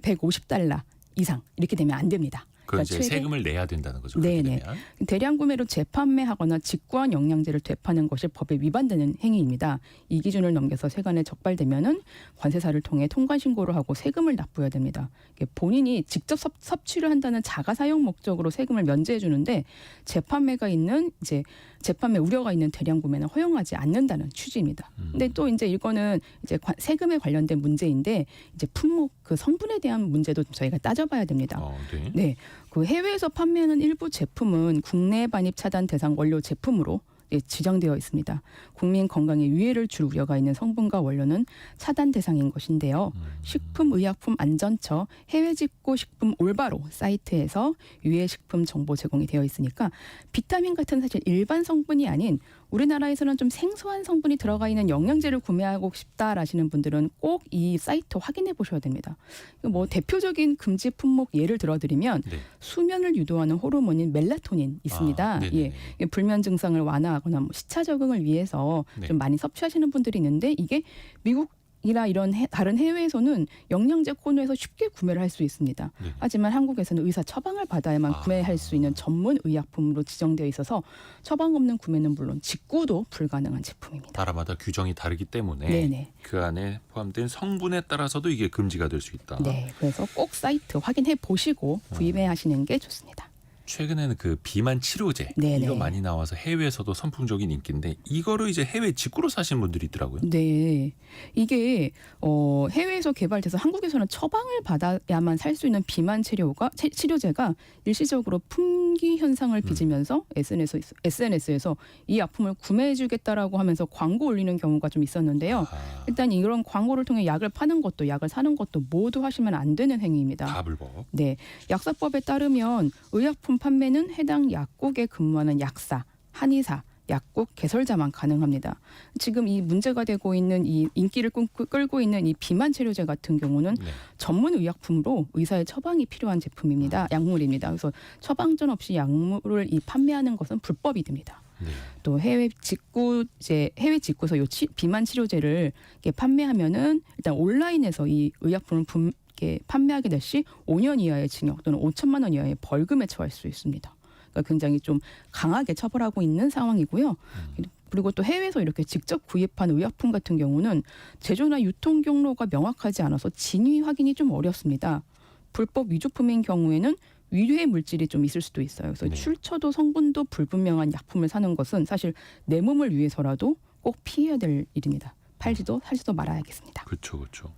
$150 이상 이렇게 되면 안 됩니다.
그건 이제
최대-
세금을 내야 된다는 거죠. 그렇게
네네.
되면.
대량 구매로 재판매하거나 직구한 영양제를 되파는 것이 법에 위반되는 행위입니다. 이 기준을 넘겨서 세관에 적발되면은 관세사를 통해 통관 신고를 하고 세금을 납부해야 됩니다. 본인이 직접 섭취를 한다는 자가 사용 목적으로 세금을 면제해 주는데 재판매가 있는 이제 재판매 우려가 있는 대량 구매는 허용하지 않는다는 취지입니다. 근데 또 이제 이거는 이제 세금에 관련된 문제인데 이제 품목 그 성분에 대한 문제도 저희가 따져봐야 됩니다.
네.
네, 그 해외에서 판매하는 일부 제품은 국내 반입 차단 대상 원료 제품으로 지정되어 있습니다. 국민 건강에 위해를 줄 우려가 있는 성분과 원료는 차단 대상인 것인데요. 식품의약품안전처 해외 직구 식품 올바로 사이트에서 유해 식품 정보 제공이 되어 있으니까 비타민 같은 사실 일반 성분이 아닌 우리나라에서는 좀 생소한 성분이 들어가 있는 영양제를 구매하고 싶다라시는 분들은 꼭 이 사이트 확인해 보셔야 됩니다. 뭐 대표적인 금지 품목 예를 들어드리면
네. 수면을
수면을 유도하는 호르몬인 멜라토닌 있습니다.
네네네.
예, 불면 증상을 완화하거나 뭐 시차 적응을 위해서
네.
좀 많이 섭취하시는 분들이 있는데 이게 미국이나 이런 다른 해외에서는 영양제 코너에서 쉽게 구매를 할 수 있습니다.
네.
하지만 한국에서는 의사 처방을 받아야만 구매할 수 있는 전문 의약품으로 지정되어 있어서 처방 없는 구매는 물론 직구도 불가능한 제품입니다.
나라마다 규정이 다르기 때문에
네네.
그 안에 포함된 성분에 따라서도 이게 금지가 될 수 있다.
네, 그래서 꼭 사이트 확인해 보시고 구입해 하시는 게 좋습니다.
최근에는 그 비만 치료제
네네.
이거 많이 나와서 해외에서도 선풍적인 인기인데 이거를 이제 해외 직구로 사시는 분들이 있더라고요.
네, 이게 해외에서 개발돼서 한국에서는 처방을 받아야만 살 수 있는 비만 치료제가 일시적으로 품귀 현상을 빚으면서 SNS에서 이 아픔을 구매해주겠다라고 하면서 광고 올리는 경우가 좀 있었는데요.
아,
일단 이런 광고를 통해 약을 파는 것도 약을 사는 것도 모두 하시면 안 되는 행위입니다.
다 불법.
네, 약사법에 따르면 의약품 판매는 해당 약국에 근무하는 약사, 한의사, 약국 개설자만 가능합니다. 지금 이 문제가 되고 있는 이 인기를 끌고 있는 이 비만 치료제 같은 경우는
네.
전문 의약품으로 의사의 처방이 필요한 제품입니다. 약물입니다. 그래서 처방전 없이 약물을 판매하는 것은 불법이 됩니다.
네.
또 해외 직구에서 이 비만 치료제를 이렇게 판매하면은 일단 온라인에서 이 의약품을 판매하게 될 시 5년 이하의 징역 또는 5천만 원 이하의 벌금에 처할 수 있습니다. 그러니까 굉장히 좀 강하게 처벌하고 있는 상황이고요. 그리고 또 해외에서 이렇게 직접 구입한 의약품 같은 경우는 제조나 유통 경로가 명확하지 않아서 진위 확인이 좀 어렵습니다. 불법 위조품인 경우에는 위해 물질이 좀 있을 수도 있어요. 그래서
네.
출처도 성분도 불분명한 약품을 사는 것은 사실 내 몸을 위해서라도 꼭 피해야 될 일입니다. 팔지도 살지도 말아야겠습니다.
그렇죠, 그렇죠.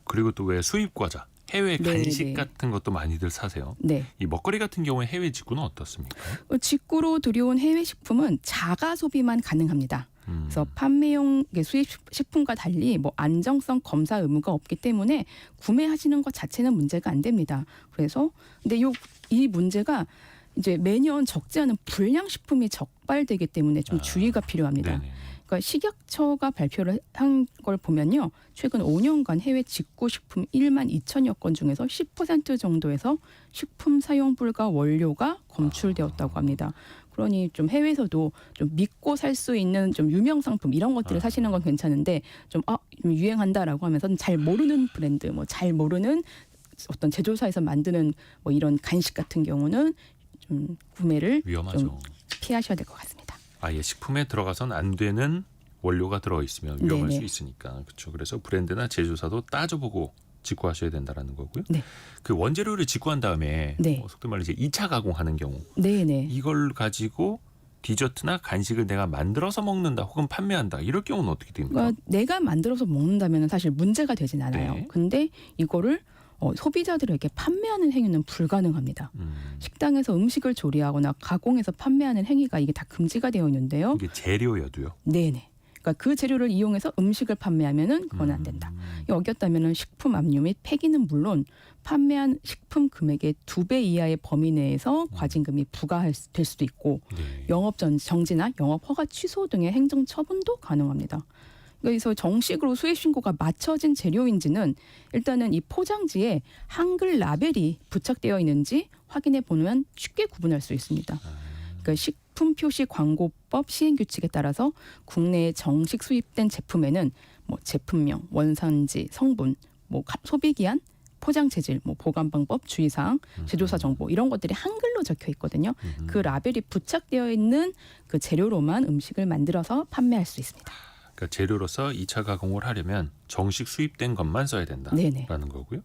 그리고 또 왜 수입 과자, 해외
네,
간식
네.
같은 것도 많이들 사세요.
네.
이 먹거리 같은 경우에 해외 직구는 어떻습니까?
직구로 들여온 해외 식품은 자가 소비만 가능합니다. 그래서 판매용 수입 식품과 달리 안정성 검사 의무가 없기 때문에 구매하시는 것 자체는 문제가 안 됩니다. 그래서 근데 이 문제가 이제 매년 적지 않은 불량 식품이 적발되기 때문에 좀 주의가 필요합니다.
네네.
그러니까 식약처가 발표를 한 걸 보면요. 최근 5년간 해외 직구 식품 1만 2천여 건 중에서 10% 정도에서 식품 사용 불가 원료가 검출되었다고 합니다. 그러니 좀 해외에서도 좀 믿고 살 수 있는 좀 유명 상품 이런 것들을 사시는 건 괜찮은데 좀 유행한다라고 하면서 잘 모르는 브랜드, 잘 모르는 어떤 제조사에서 만드는 이런 간식 같은 경우는 좀 구매를
위험하죠.
좀 피하셔야 될 것 같습니다.
아예 식품에 들어가선 안 되는 원료가 들어 있으면 위험할
네네.
수 있으니까 그렇죠. 그래서 브랜드나 제조사도 따져보고 직구하셔야 된다라는 거고요.
네.
그 원재료를 직구한 다음에
네.
속도 말로 이제 2차 가공하는 경우
네네.
이걸 가지고 디저트나 간식을 내가 만들어서 먹는다 혹은 판매한다 이럴 경우는 어떻게 됩니까?
그러니까 내가 만들어서 먹는다면 사실 문제가 되진 않아요.
네.
근데 이거를 소비자들에게 판매하는 행위는 불가능합니다. 식당에서 음식을 조리하거나 가공해서 판매하는 행위가 이게 다 금지가 되어 있는데요.
이게 재료여도요.
네네. 그러니까 그 재료를 이용해서 음식을 판매하면은 그건 안 된다. 어겼다면은 식품 압류 및 폐기는 물론 판매한 식품 금액의 2배 이하의 범위 내에서 과징금이 부과될 수도 있고
네.
영업 정지나 영업 허가 취소 등의 행정 처분도 가능합니다. 그래서 정식으로 수입 신고가 맞춰진 재료인지는 일단은 이 포장지에 한글 라벨이 부착되어 있는지 확인해 보면 쉽게 구분할 수 있습니다. 그러니까 식품 표시 광고법 시행 규칙에 따라서 국내에 정식 수입된 제품에는 제품명, 원산지, 성분, 소비 기한, 포장 재질, 보관 방법, 주의사항, 제조사 정보 이런 것들이 한글로 적혀 있거든요. 그 라벨이 부착되어 있는 그 재료로만 음식을 만들어서 판매할 수 있습니다.
그러니까 재료로서 2차 가공을 하려면 정식 수입된 것만 써야
네네.
된다라는 거고요.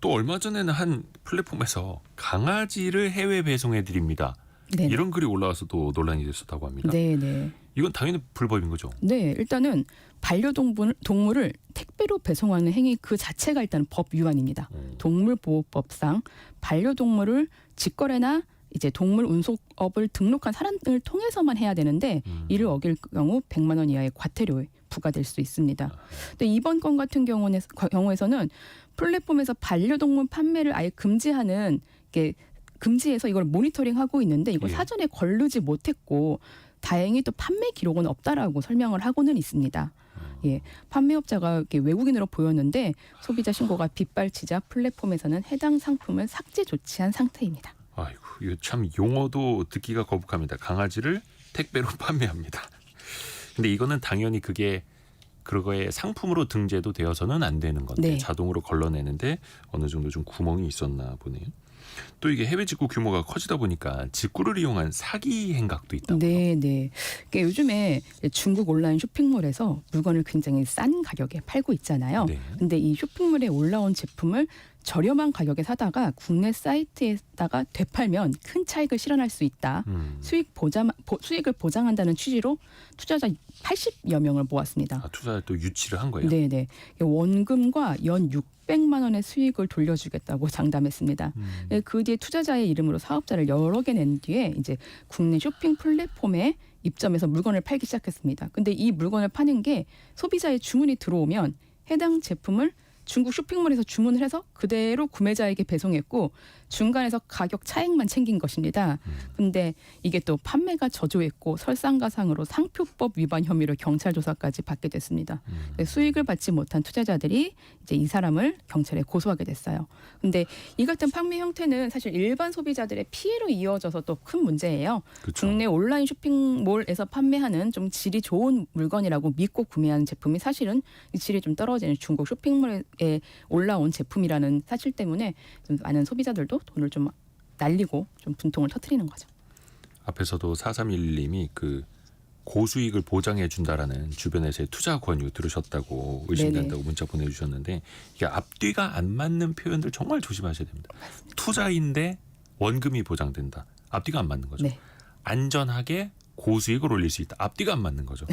또 얼마 전에는 한 플랫폼에서 강아지를 해외 배송해 드립니다.
네네.
이런 글이 올라와서도 논란이 됐었다고 합니다.
네네.
이건 당연히 불법인 거죠.
네, 일단은 반려동물을 택배로 배송하는 행위 그 자체가 일단 법 위반입니다. 동물보호법상 반려동물을 직거래나 이제 동물 운송업을 등록한 사람을 통해서만 해야 되는데 이를 어길 경우 100만 원 이하의 과태료에 부과될 수 있습니다. 근데 이번 건 같은 경우에서는 플랫폼에서 반려동물 판매를 아예 금지하는 게 금지해서 이걸 모니터링하고 있는데 이걸
예.
사전에 거르지 못했고 다행히 또 판매 기록은 없다라고 설명을 하고는 있습니다. 예, 판매업자가 이렇게 외국인으로 보였는데 소비자 신고가 빗발치자 플랫폼에서는 해당 상품을 삭제 조치한 상태입니다.
아이고, 이거 참 용어도 듣기가 거북합니다. 강아지를 택배로 판매합니다. 근데 이거는 당연히 그거의 상품으로 등재도 되어서는 안 되는 건데
네.
자동으로 걸러내는데 어느 정도 좀 구멍이 있었나 보네요. 또 이게 해외 직구 규모가 커지다 보니까 직구를 이용한 사기 행각도 있다고요.
네. 그러니까 요즘에 중국 온라인 쇼핑몰에서 물건을 굉장히 싼 가격에 팔고 있잖아요.
네.
근데 이 쇼핑몰에 올라온 제품을 저렴한 가격에 사다가 국내 사이트에다가 되팔면 큰 차익을 실현할 수 있다. 수익을 보장한다는 취지로 투자자 80여 명을 모았습니다.
아, 투자를 또 유치를 한 거예요.
네네. 원금과 연 600만 원의 수익을 돌려주겠다고 장담했습니다. 그 뒤에 투자자의 이름으로 사업자를 여러 개 낸 뒤에 이제 국내 쇼핑 플랫폼에 입점해서 물건을 팔기 시작했습니다. 근데 이 물건을 파는 게 소비자의 주문이 들어오면 해당 제품을 중국 쇼핑몰에서 주문을 해서 그대로 구매자에게 배송했고 중간에서 가격 차익만 챙긴 것입니다. 근데 이게 또 판매가 저조했고 설상가상으로 상표법 위반 혐의로 경찰 조사까지 받게 됐습니다. 수익을 받지 못한 투자자들이 이제 이 사람을 경찰에 고소하게 됐어요. 근데 이 같은 판매 형태는 사실 일반 소비자들의 피해로 이어져서 또 큰 문제예요.
그렇죠.
국내 온라인 쇼핑몰에서 판매하는 좀 질이 좋은 물건이라고 믿고 구매하는 제품이 사실은 이 질이 좀 떨어지는 중국 쇼핑몰에 올라온 제품이라는 사실 때문에 좀 많은 소비자들도 돈을 좀 날리고 좀 분통을 터뜨리는 거죠.
앞에서도 4311님이 그 고수익을 보장해 준다라는 주변에서의 투자 권유 들으셨다고 의심된다고 문자 보내주셨는데 이게 앞뒤가 안 맞는 표현들 정말 조심하셔야 됩니다. 투자인데 원금이 보장된다. 앞뒤가 안 맞는 거죠.
네.
안전하게 고수익을 올릴 수 있다. 앞뒤가 안 맞는 거죠.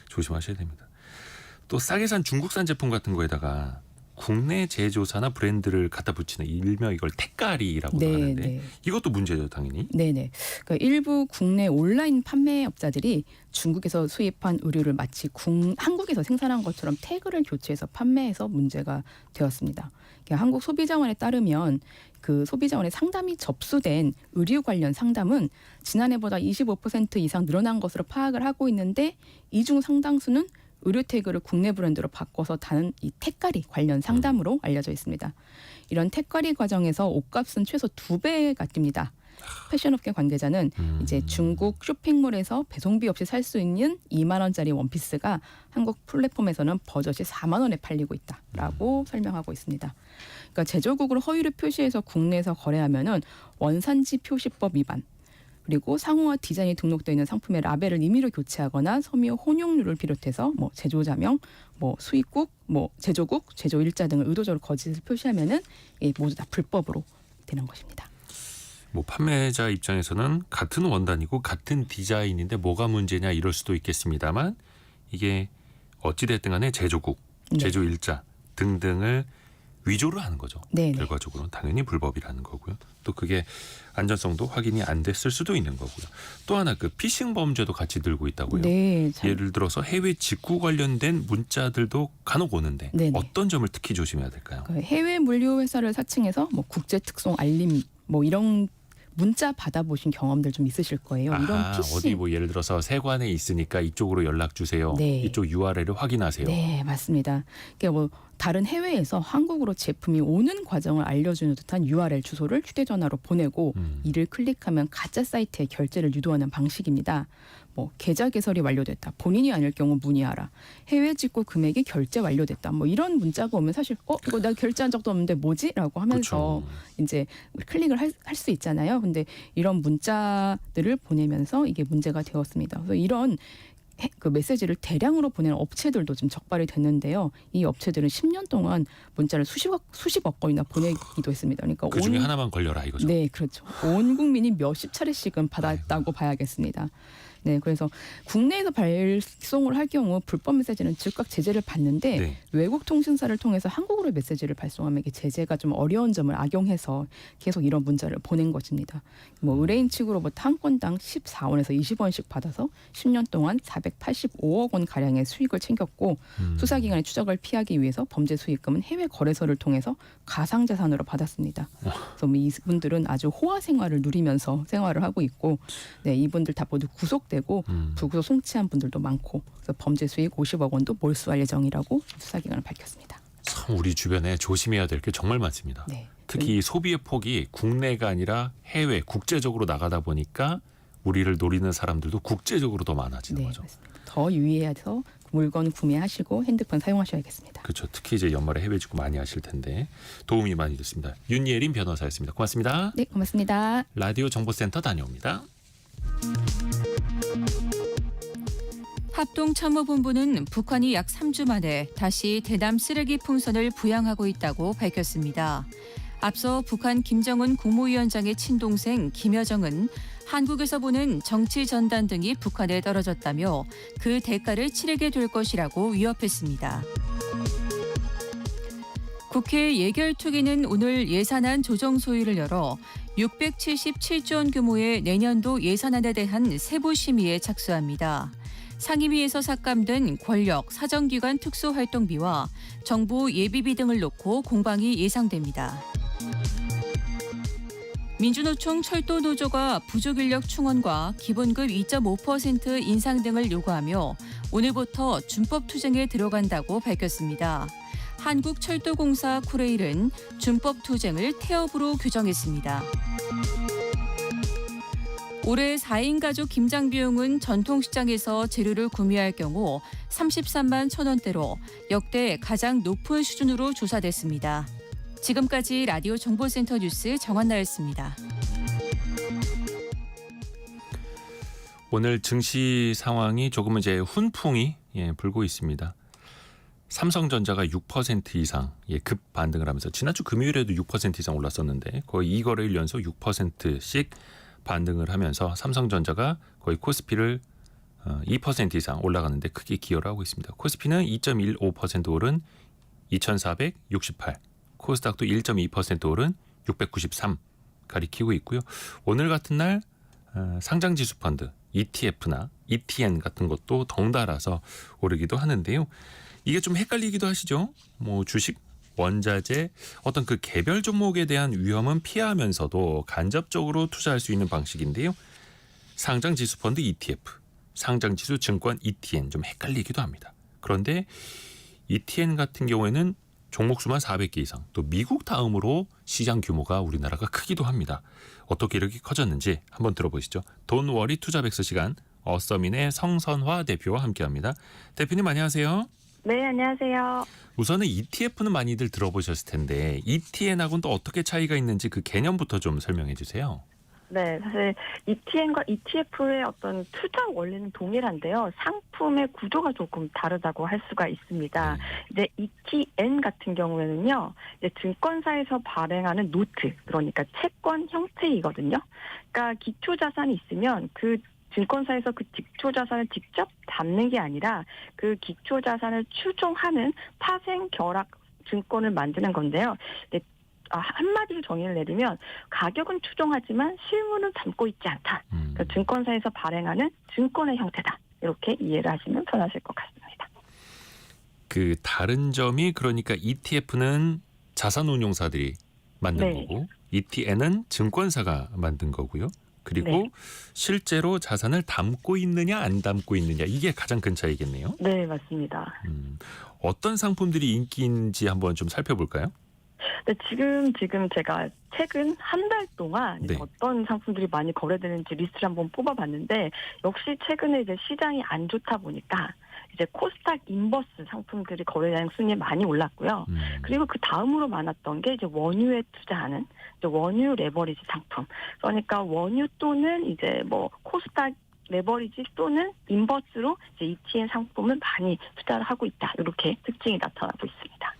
조심하셔야 됩니다. 또 싸게 산 중국산 제품 같은 거에다가 국내 제조사나 브랜드를 갖다 붙이는 일명 이걸 택가리라고 하는데 이것도 문제죠, 당연히.
네네. 그러니까 일부 국내 온라인 판매업자들이 중국에서 수입한 의류를 마치 한국에서 생산한 것처럼 태그를 교체해서 판매해서 문제가 되었습니다. 그러니까 한국 소비자원에 따르면 그 소비자원의 상담이 접수된 의류 관련 상담은 지난해보다 25% 이상 늘어난 것으로 파악을 하고 있는데 이 중 상당수는 의류 태그를 국내 브랜드로 바꿔서 다는 이 택가리 관련 상담으로 알려져 있습니다. 이런 택가리 과정에서 옷값은 최소 2배가 뜁니다. 패션업계 관계자는 이제 중국 쇼핑몰에서 배송비 없이 살 수 있는 2만 원짜리 원피스가 한국 플랫폼에서는 버젓이 4만 원에 팔리고 있다라고 설명하고 있습니다. 그러니까 제조국을 허위로 표시해서 국내에서 거래하면은 원산지 표시법 위반, 그리고 상호와 디자인이 등록되어 있는 상품의 라벨을 임의로 교체하거나 섬유 혼용료를 비롯해서 뭐 제조자명, 뭐 수입국, 뭐 제조국, 제조일자 등을 의도적으로 거짓을 표시하면은 모두 다 불법으로 되는 것입니다.
뭐 판매자 입장에서는 같은 원단이고 같은 디자인인데 뭐가 문제냐 이럴 수도 있겠습니다만 이게 어찌됐든 간에 제조국, 제조일자 등등을 위조를 하는 거죠.
네네.
결과적으로는 당연히 불법이라는 거고요. 또 그게 안전성도 확인이 안 됐을 수도 있는 거고요. 또 하나 그 피싱 범죄도 같이 늘고 있다고요.
네,
예를 들어서 해외 직구 관련된 문자들도 간혹 오는데
네네.
어떤 점을 특히 조심해야 될까요?
그 해외 물류 회사를 사칭해서 뭐 국제 특송 알림 뭐 이런 문자 받아보신 경험들 좀 있으실 거예요. 이런 피싱.
어디 뭐 예를 들어서 세관에 있으니까 이쪽으로 연락 주세요.
네.
이쪽 URL을 확인하세요.
네, 맞습니다. 그러니까 뭐 다른 해외에서 한국으로 제품이 오는 과정을 알려주는 듯한 URL 주소를 휴대전화로 보내고 이를 클릭하면 가짜 사이트에 결제를 유도하는 방식입니다. 뭐 계좌 개설이 완료됐다. 본인이 아닐 경우 문의하라. 해외 직구 금액이 결제 완료됐다. 뭐 이런 문자가 오면 사실 이거 내가 결제한 적도 없는데 뭐지?라고 하면서
그렇죠.
이제 클릭을 할 수 있잖아요. 근데 이런 문자들을 보내면서 이게 문제가 되었습니다. 그래서 이런 그 메시지를 대량으로 보내는 업체들도 좀 적발이 됐는데요. 이 업체들은 10년 동안 문자를 수십억 건이나 보내기도 했습니다. 그러니까
그 중에 하나만 걸려라 이거죠.
네, 그렇죠. 온 국민이 몇십 차례씩은 받았다고 봐야겠습니다. 네, 그래서 국내에서 발송을 할 경우 불법 메시지는 즉각 제재를 받는데
네.
외국 통신사를 통해서 한국으로 메시지를 발송하면 이게 제재가 좀 어려운 점을 악용해서 계속 이런 문자를 보낸 것입니다. 뭐 의뢰인 측으로부터 한 건당 14원에서 20원씩 받아서 10년 동안 485억 원 가량의 수익을 챙겼고 수사기관의 추적을 피하기 위해서 범죄 수익금은 해외 거래소를 통해서 가상자산으로 받았습니다. 그래서 뭐 이분들은 아주 호화 생활을 누리면서 생활을 하고 있고, 네, 이분들 다 모두 구속되고 불구속 송치한 분들도 많고, 그래서 범죄 수익 50억 원도 몰수할 예정이라고 수사기관은 밝혔습니다.
참 우리 주변에 조심해야 될 게 정말 많습니다.
네.
특히 이 소비의 폭이 국내가 아니라 해외, 국제적으로 나가다 보니까 우리를 노리는 사람들도 국제적으로 더 많아지는
네,
거죠.
맞습니다. 더 유의해서 물건 구매하시고 핸드폰 사용하셔야겠습니다.
그렇죠. 특히 이제 연말에 해외 직구 많이 하실 텐데 도움이 많이 됐습니다. 윤예린 변호사였습니다. 고맙습니다.
네, 고맙습니다.
라디오 정보센터 다녀옵니다.
합동참모본부는 북한이 약 3주 만에 다시 대남 쓰레기 풍선을 부양하고 있다고 밝혔습니다. 앞서 북한 김정은 국무위원장의 친동생 김여정은 한국에서 보는 정치 전단 등이 북한에 떨어졌다며 그 대가를 치르게 될 것이라고 위협했습니다. 국회 예결특위는 오늘 예산안 조정 소위를 열어 677조 원 규모의 내년도 예산안에 대한 세부 심의에 착수합니다. 상임위에서 삭감된 권력, 사정기관 특수활동비와 정부 예비비 등을 놓고 공방이 예상됩니다. 민주노총 철도노조가 부족인력 충원과 기본급 2.5% 인상 등을 요구하며 오늘부터 준법투쟁에 들어간다고 밝혔습니다. 한국철도공사 코레일은 준법투쟁을 태업으로 규정했습니다. 올해 4인 가족 김장 비용은 전통시장에서 재료를 구매할 경우 33만 1,000원대로 역대 가장 높은 수준으로 조사됐습니다. 지금까지 라디오 정보센터 뉴스 정한나였습니다.
오늘 증시 상황이 조금은 이제 훈풍이 불고 있습니다. 삼성전자가 6% 이상 급 반등을 하면서 지난주 금요일에도 6% 이상 올랐었는데 거의 2거래일 연속 6%씩 반등을 하면서 삼성전자가 거의 코스피를 2% 이상 올라가는데 크게 기여를 하고 있습니다. 코스피는 2.15% 오른 2,468, 코스닥도 1.2% 오른 693 가리키고 있고요. 오늘 같은 날 상장지수 펀드 ETF나 ETN 같은 것도 덩달아서 오르기도 하는데요. 이게 좀 헷갈리기도 하시죠? 뭐 주식, 원자재, 어떤 그 개별 종목에 대한 위험은 피하면서도 간접적으로 투자할 수 있는 방식인데요. 상장지수 펀드 ETF, 상장지수 증권 ETN 좀 헷갈리기도 합니다. 그런데 ETN 같은 경우에는 종목 수만 400개 이상, 또 미국 다음으로 시장 규모가 우리나라가 크기도 합니다. 어떻게 이렇게 커졌는지 한번 들어보시죠. 돈워리 투자백서 시간, 어서민의 성선화 대표와 함께합니다. 대표님 안녕하세요.
네, 안녕하세요.
우선은 ETF는 많이들 들어보셨을 텐데 ETN하고는 또 어떻게 차이가 있는지 그 개념부터 좀 설명해 주세요.
네, 사실 ETN과 ETF의 어떤 투자 원리는 동일한데요. 상품의 구조가 조금 다르다고 할 수가 있습니다. 이제 ETN 같은 경우에는요, 이제 증권사에서 발행하는 노트, 그러니까 채권 형태이거든요. 그러니까 기초 자산이 있으면 그 증권사에서 그 기초 자산을 직접 담는 게 아니라 그 기초 자산을 추종하는 파생 결합 증권을 만드는 건데요. 한마디로 정의를 내리면 가격은 추종하지만 실물은 담고 있지 않다. 그러니까 증권사에서 발행하는 증권의 형태다. 이렇게 이해를 하시면 편하실 것 같습니다.
그 다른 점이 그러니까 ETF는 자산운용사들이 만든
네.
거고 ETN은 증권사가 만든 거고요. 그리고
네.
실제로 자산을 담고 있느냐 안 담고 있느냐 이게 가장 큰 차이겠네요.
네, 맞습니다.
어떤 상품들이 인기인지 한번 좀 살펴볼까요?
네, 지금 제가 최근 한 달 동안
네.
어떤 상품들이 많이 거래되는지 리스트를 한번 뽑아봤는데 역시 최근에 이제 시장이 안 좋다 보니까 이제 코스닥 인버스 상품들이 거래량 순위에 많이 올랐고요. 그리고 그 다음으로 많았던 게 이제 원유에 투자하는 이제 원유 레버리지 상품. 그러니까 원유 또는 이제 뭐 코스닥 레버리지 또는 인버스로 이제 ETN 상품을 많이 투자를 하고 있다. 이렇게 특징이 나타나고 있습니다.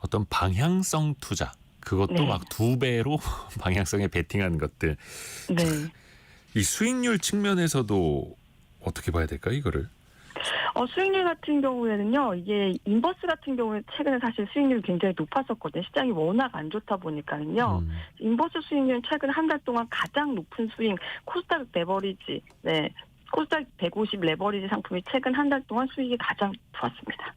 어떤 방향성 투자 그것도
네.
막 2배로 방향성에 베팅하는 것들.
네.
이 수익률 측면에서도 어떻게 봐야 될까요, 이거를?
수익률 같은 경우에는요, 이게 인버스 같은 경우는 최근에 사실 수익률이 굉장히 높았었거든요. 시장이 워낙 안 좋다 보니까는요. 인버스 수익률은 최근 한 달 동안 가장 높은 수익, 코스닥 레버리지, 네. 코스닥 150 레버리지 상품이 최근 한 달 동안 수익이 가장 좋았습니다.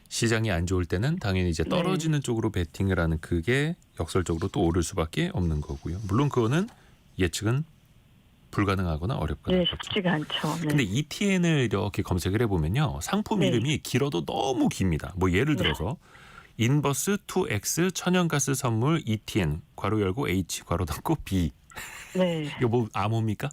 시장이 안 좋을 때는 당연히 이제 떨어지는 쪽으로 베팅을 하는 그게 역설적으로 또 오를 수밖에 없는 거고요. 물론 그거는 예측은 불가능하거나 어렵거나.
네, 쉽지가 않죠. 네.
근데 ETN을 이렇게 검색을 해보면요. 상품
네.
이름이 길어도 너무 깁니다. 뭐 예를 들어서 인버스 2X 천연가스 선물 ETN 괄호 열고 H 괄호 닫고 B.
네.
이거 뭐 암호입니까?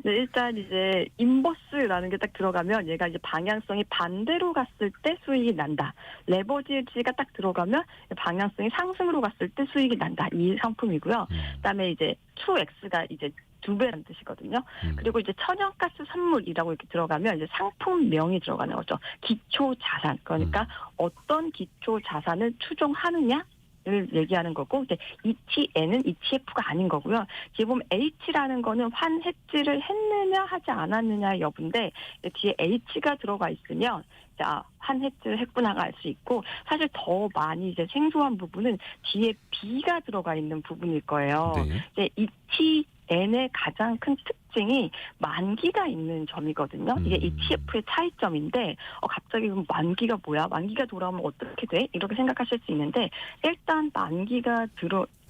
네, 일단 이제 인버스라는 게 딱 들어가면 얘가 이제 방향성이 반대로 갔을 때 수익이 난다. 레버리지가 딱 들어가면 방향성이 상승으로 갔을 때 수익이 난다. 이 상품이고요. 그다음에 이제 2X가 이제 2배라는 뜻이거든요. 그리고 이제 천연가스 선물이라고 이렇게 들어가면 이제 상품명이 들어가는 거죠. 기초 자산. 그러니까 어떤 기초 자산을 추종하느냐 를 얘기하는 거고, 이제 ETN은 ETF가 아닌 거고요. 지금 H라는 거는 환해지를 했느냐 하지 않았느냐 여부인데, 뒤에 H가 들어가 있으면 자, 환해지를 했구나가 알 수 있고, 사실 더 많이 이제 생소한 부분은 뒤에 B가 들어가 있는 부분일 거예요.
네.
이제 ETN의 가장 큰 특징이 만기가 있는 점이거든요. 이게 ETF의 차이점인데, 갑자기 그럼 만기가 뭐야? 만기가 돌아오면 어떻게 돼? 이렇게 생각하실 수 있는데, 일단 만기가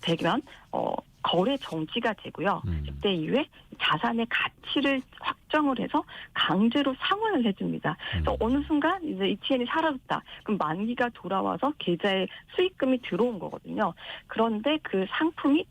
되면 거래 정지가 되고요. 그때 이후에 자산의 가치를 확정을 해서 강제로 상환을 해줍니다. 그래서 어느 순간 이제 ETN이 사라졌다. 그럼 만기가 돌아와서 계좌에 수익금이 들어온 거거든요. 그런데 그 상품이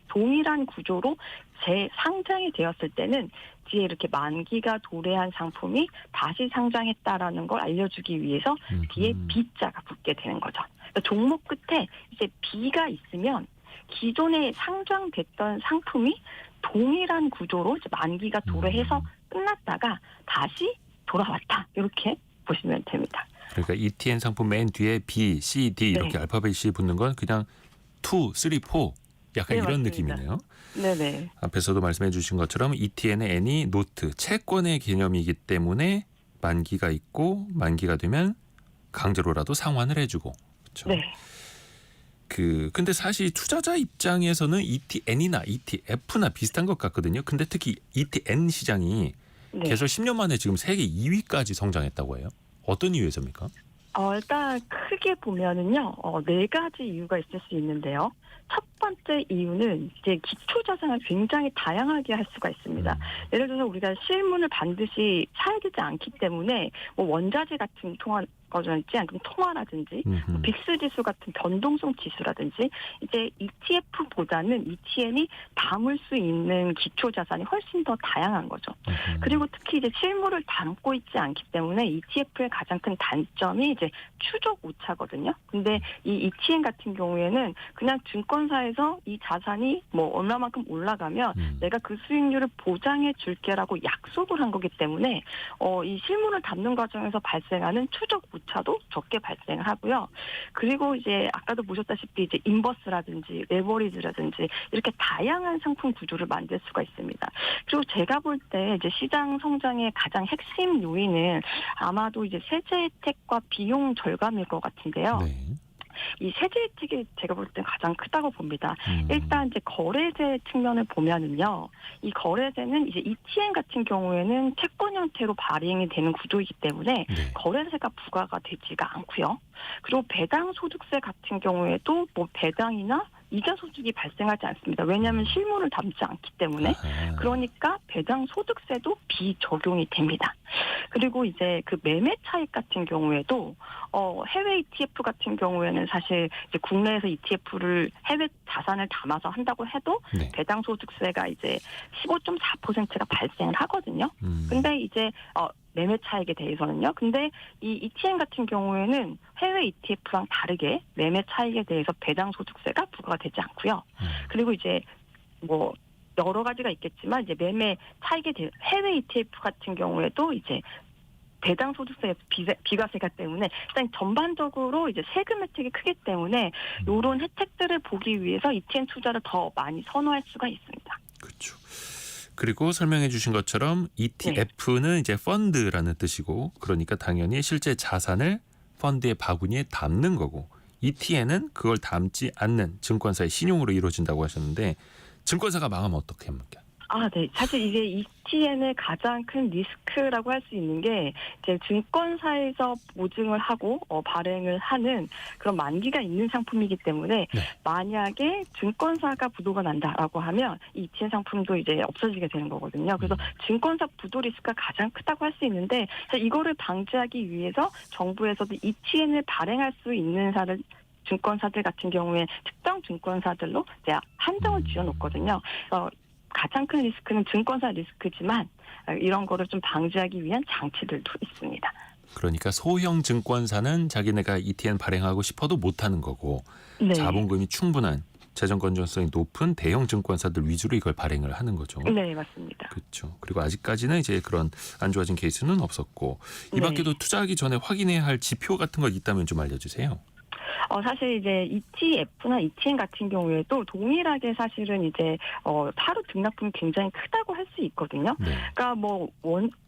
동일한 구조로 재상장이 되었을 때는 뒤에 이렇게 만기가 도래한 상품이 다시 상장했다라는 걸 알려주기 위해서 뒤에 B자가 붙게 되는 거죠. 그러니까 종목 끝에 이제 B가 있으면 기존에 상장됐던 상품이 동일한 구조로 이제 만기가 도래해서 끝났다가 다시 돌아왔다. 이렇게 보시면 됩니다.
그러니까 ETN 상품 맨 뒤에 B, C, D 이렇게
네.
알파벳이 붙는 건 그냥 2, 3, 4 약간
네,
이런
맞습니다.
느낌이네요.
네네.
앞에서도 말씀해 주신 것처럼 ETN의 N이 노트, 채권의 개념이기 때문에 만기가 있고 만기가 되면 강제로라도 상환을 해주고. 그렇죠.
네.
근데 사실 투자자 입장에서는 ETN이나 ETF나 비슷한 것 같거든요. 근데 특히 ETN 시장이
네.
개설 10년 만에 지금 세계 2위까지 성장했다고 해요. 어떤 이유에서입니까?
일단 크게 보면은요, 4가지 이유가 있을 수 있는데요. 첫 번째 이유는 이제 기초 자산을 굉장히 다양하게 할 수가 있습니다. 예를 들어서 우리가 실물을 반드시 사야 되지 않기 때문에 뭐 원자재 같은 거라든지 아니면 통화라든지 뭐 빅스 지수 같은 변동성 지수라든지 이제 ETF보다는 ETN이 담을 수 있는 기초 자산이 훨씬 더 다양한 거죠. 그리고 특히 이제 실물을 담고 있지 않기 때문에 ETF의 가장 큰 단점이 이제 추적 오차거든요. 근데 이 ETN 같은 경우에는 그냥 증권사에서 이 자산이 뭐 얼마만큼 올라가면 내가 그 수익률을 보장해 줄게라고 약속을 한 거기 때문에 이 실물을 담는 과정에서 발생하는 추적 오차도 적게 발생을 하고요. 그리고 이제 아까도 보셨다시피 이제 인버스라든지 레버리지라든지 이렇게 다양한 상품 구조를 만들 수가 있습니다. 그리고 제가 볼 때 이제 시장 성장의 가장 핵심 요인은 아마도 이제 세제 혜택과 비용 절감일 것 같은데요.
네.
이 세제 혜택이 제가 볼 때 가장 크다고 봅니다. 일단 이제 거래세 측면을 보면은요, 이 거래세는 이제 ETN 같은 경우에는 채권 형태로 발행이 되는 구조이기 때문에
네.
거래세가 부과가 되지가 않고요. 그리고 배당 소득세 같은 경우에도 뭐 배당이나 이자 소득이 발생하지 않습니다. 왜냐하면 실물을 담지 않기 때문에.
아하.
그러니까 배당 소득세도 비적용이 됩니다. 그리고 이제 그 매매 차익 같은 경우에도 해외 ETF 같은 경우에는 사실 이제 국내에서 ETF를 해외 자산을 담아서 한다고 해도
네.
배당 소득세가 이제 15.4%가 발생을 하거든요. 근데 이제 매매 차익에 대해서는요. 근데 이 ETN 같은 경우에는 해외 ETF랑 다르게 매매 차익에 대해서 배당 소득세가 부과가 되지 않고요. 그리고 이제 뭐 여러 가지가 있겠지만 이제 매매 차익에 대해 해외 ETF 같은 경우에도 이제 배당 소득세 비과세가 때문에 일단 전반적으로 이제 세금 혜택이 크기 때문에 이런 혜택들을 보기 위해서 ETN 투자를 더 많이 선호할 수가 있습니다.
그렇죠. 그리고 설명해 주신 것처럼 ETF는 이제 펀드라는 뜻이고 그러니까 당연히 실제 자산을 펀드의 바구니에 담는 거고 ETN은 그걸 담지 않는 증권사의 신용으로 이루어진다고 하셨는데 증권사가 망하면 어떻게 합니까?
네. 사실 이게 ETN의 가장 큰 리스크라고 할 수 있는 게 이제 증권사에서 보증을 하고 발행을 하는 그런 만기가 있는 상품이기 때문에
네.
만약에 증권사가 부도가 난다라고 하면 이 ETN 상품도 이제 없어지게 되는 거거든요. 그래서 증권사 부도 리스크가 가장 크다고 할 수 있는데 이거를 방지하기 위해서 정부에서도 ETN을 발행할 수 있는 증권사들 같은 경우에 특정 증권사들로 이제 한정을 지어놓거든요. 가장 큰 리스크는 증권사 리스크지만 이런 거를 좀 방지하기 위한 장치들도 있습니다.
그러니까 소형 증권사는 자기네가 ETN 발행하고 싶어도 못하는 거고
네.
자본금이 충분한 재정 건전성이 높은 대형 증권사들 위주로 이걸 발행을 하는 거죠.
네, 맞습니다.
그렇죠. 그리고 아직까지는 이제 그런 안 좋아진 케이스는 없었고 이 밖에도
네.
투자하기 전에 확인해야 할 지표 같은 거 있다면 좀 알려주세요.
사실 이제 ETF나 ETN 같은 경우에도 동일하게 사실은 이제 하루 등락폭이 굉장히 크다고 할 수 있거든요.
네.
그러니까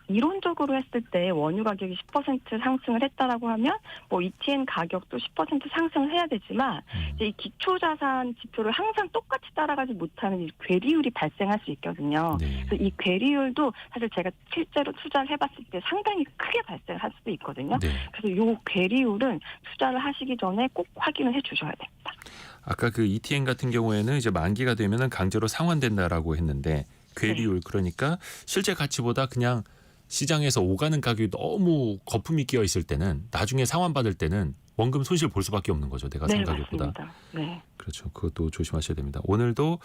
이론적으로 했을 때 원유 가격이 10% 상승을 했다라고 하면 ETN 가격도 10% 상승을 해야 되지만 이제 이 기초자산 지표를 항상 똑같이 따라가지 못하는 이 괴리율이 발생할 수 있거든요.
네.
그래서 이 괴리율도 사실 제가 실제로 투자를 해봤을 때 상당히 크게 발생할 수도 있거든요.
네.
그래서 이 괴리율은 투자를 하시기 전에 꼭 확인을 해주셔야 됩니다.
아까 그 ETN 같은 경우에는 이제 만기가 되면은 강제로 상환된다라고 했는데 괴리율 그러니까 실제 가치보다 그냥 시장에서 오가는 가격이 너무 거품이 끼어 있을 때는 나중에 상환받을 때는 원금 손실 볼 수밖에 없는 거죠. 내가 산
네,
가격보다.
맞습니다. 네.
그렇죠. 그것도 조심하셔야 됩니다. 오늘도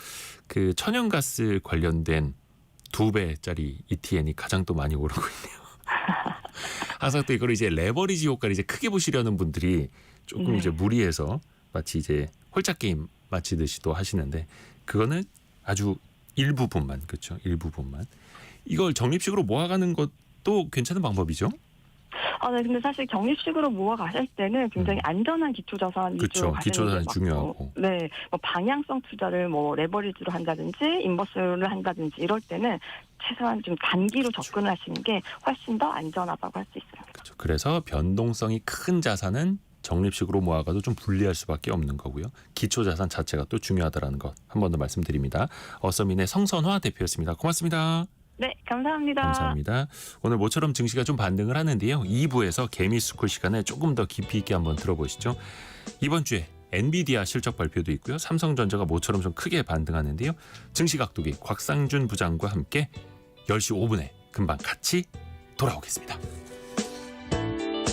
그 천연가스 관련된 2배짜리 ETN이 가장 또 많이 오르고 있네요. 항상 또 이걸 이제 레버리지 효과를 이제 크게 보시려는 분들이 조금
네.
이제 무리해서 마치 이제 홀짝 게임 마치듯이 또 하시는데 그거는 아주 일부분만 그렇죠. 일부분만 이걸 적립식으로 모아가는 것도 괜찮은 방법이죠.
네. 근데 사실 적립식으로 모아가실 때는 굉장히 안전한 기초자산 위주로
그렇죠.
가시는
기초자산이
게 맞고,
중요하고.
네, 방향성 투자를 레버리지로 한다든지 인버스를 한다든지 이럴 때는 최소한 좀 단기로 접근을 하시는 게 훨씬 더 안전하다고 할 수 있습니다.
그렇죠. 그래서 변동성이 큰 자산은 적립식으로 모아가도 좀 불리할 수밖에 없는 거고요. 기초자산 자체가 또 중요하다는 것 한 번 더 말씀드립니다. 어서민의 성선화 대표였습니다. 고맙습니다.
네, 감사합니다.
감사합니다. 오늘 모처럼 증시가 좀 반등을 하는데요. 2부에서 개미스쿨 시간에 조금 더 깊이 있게 한번 들어보시죠. 이번 주에 엔비디아 실적 발표도 있고요. 삼성전자가 모처럼 좀 크게 반등하는데요. 증시각도기 곽상준 부장과 함께 10시 5분에 금방 같이 돌아오겠습니다.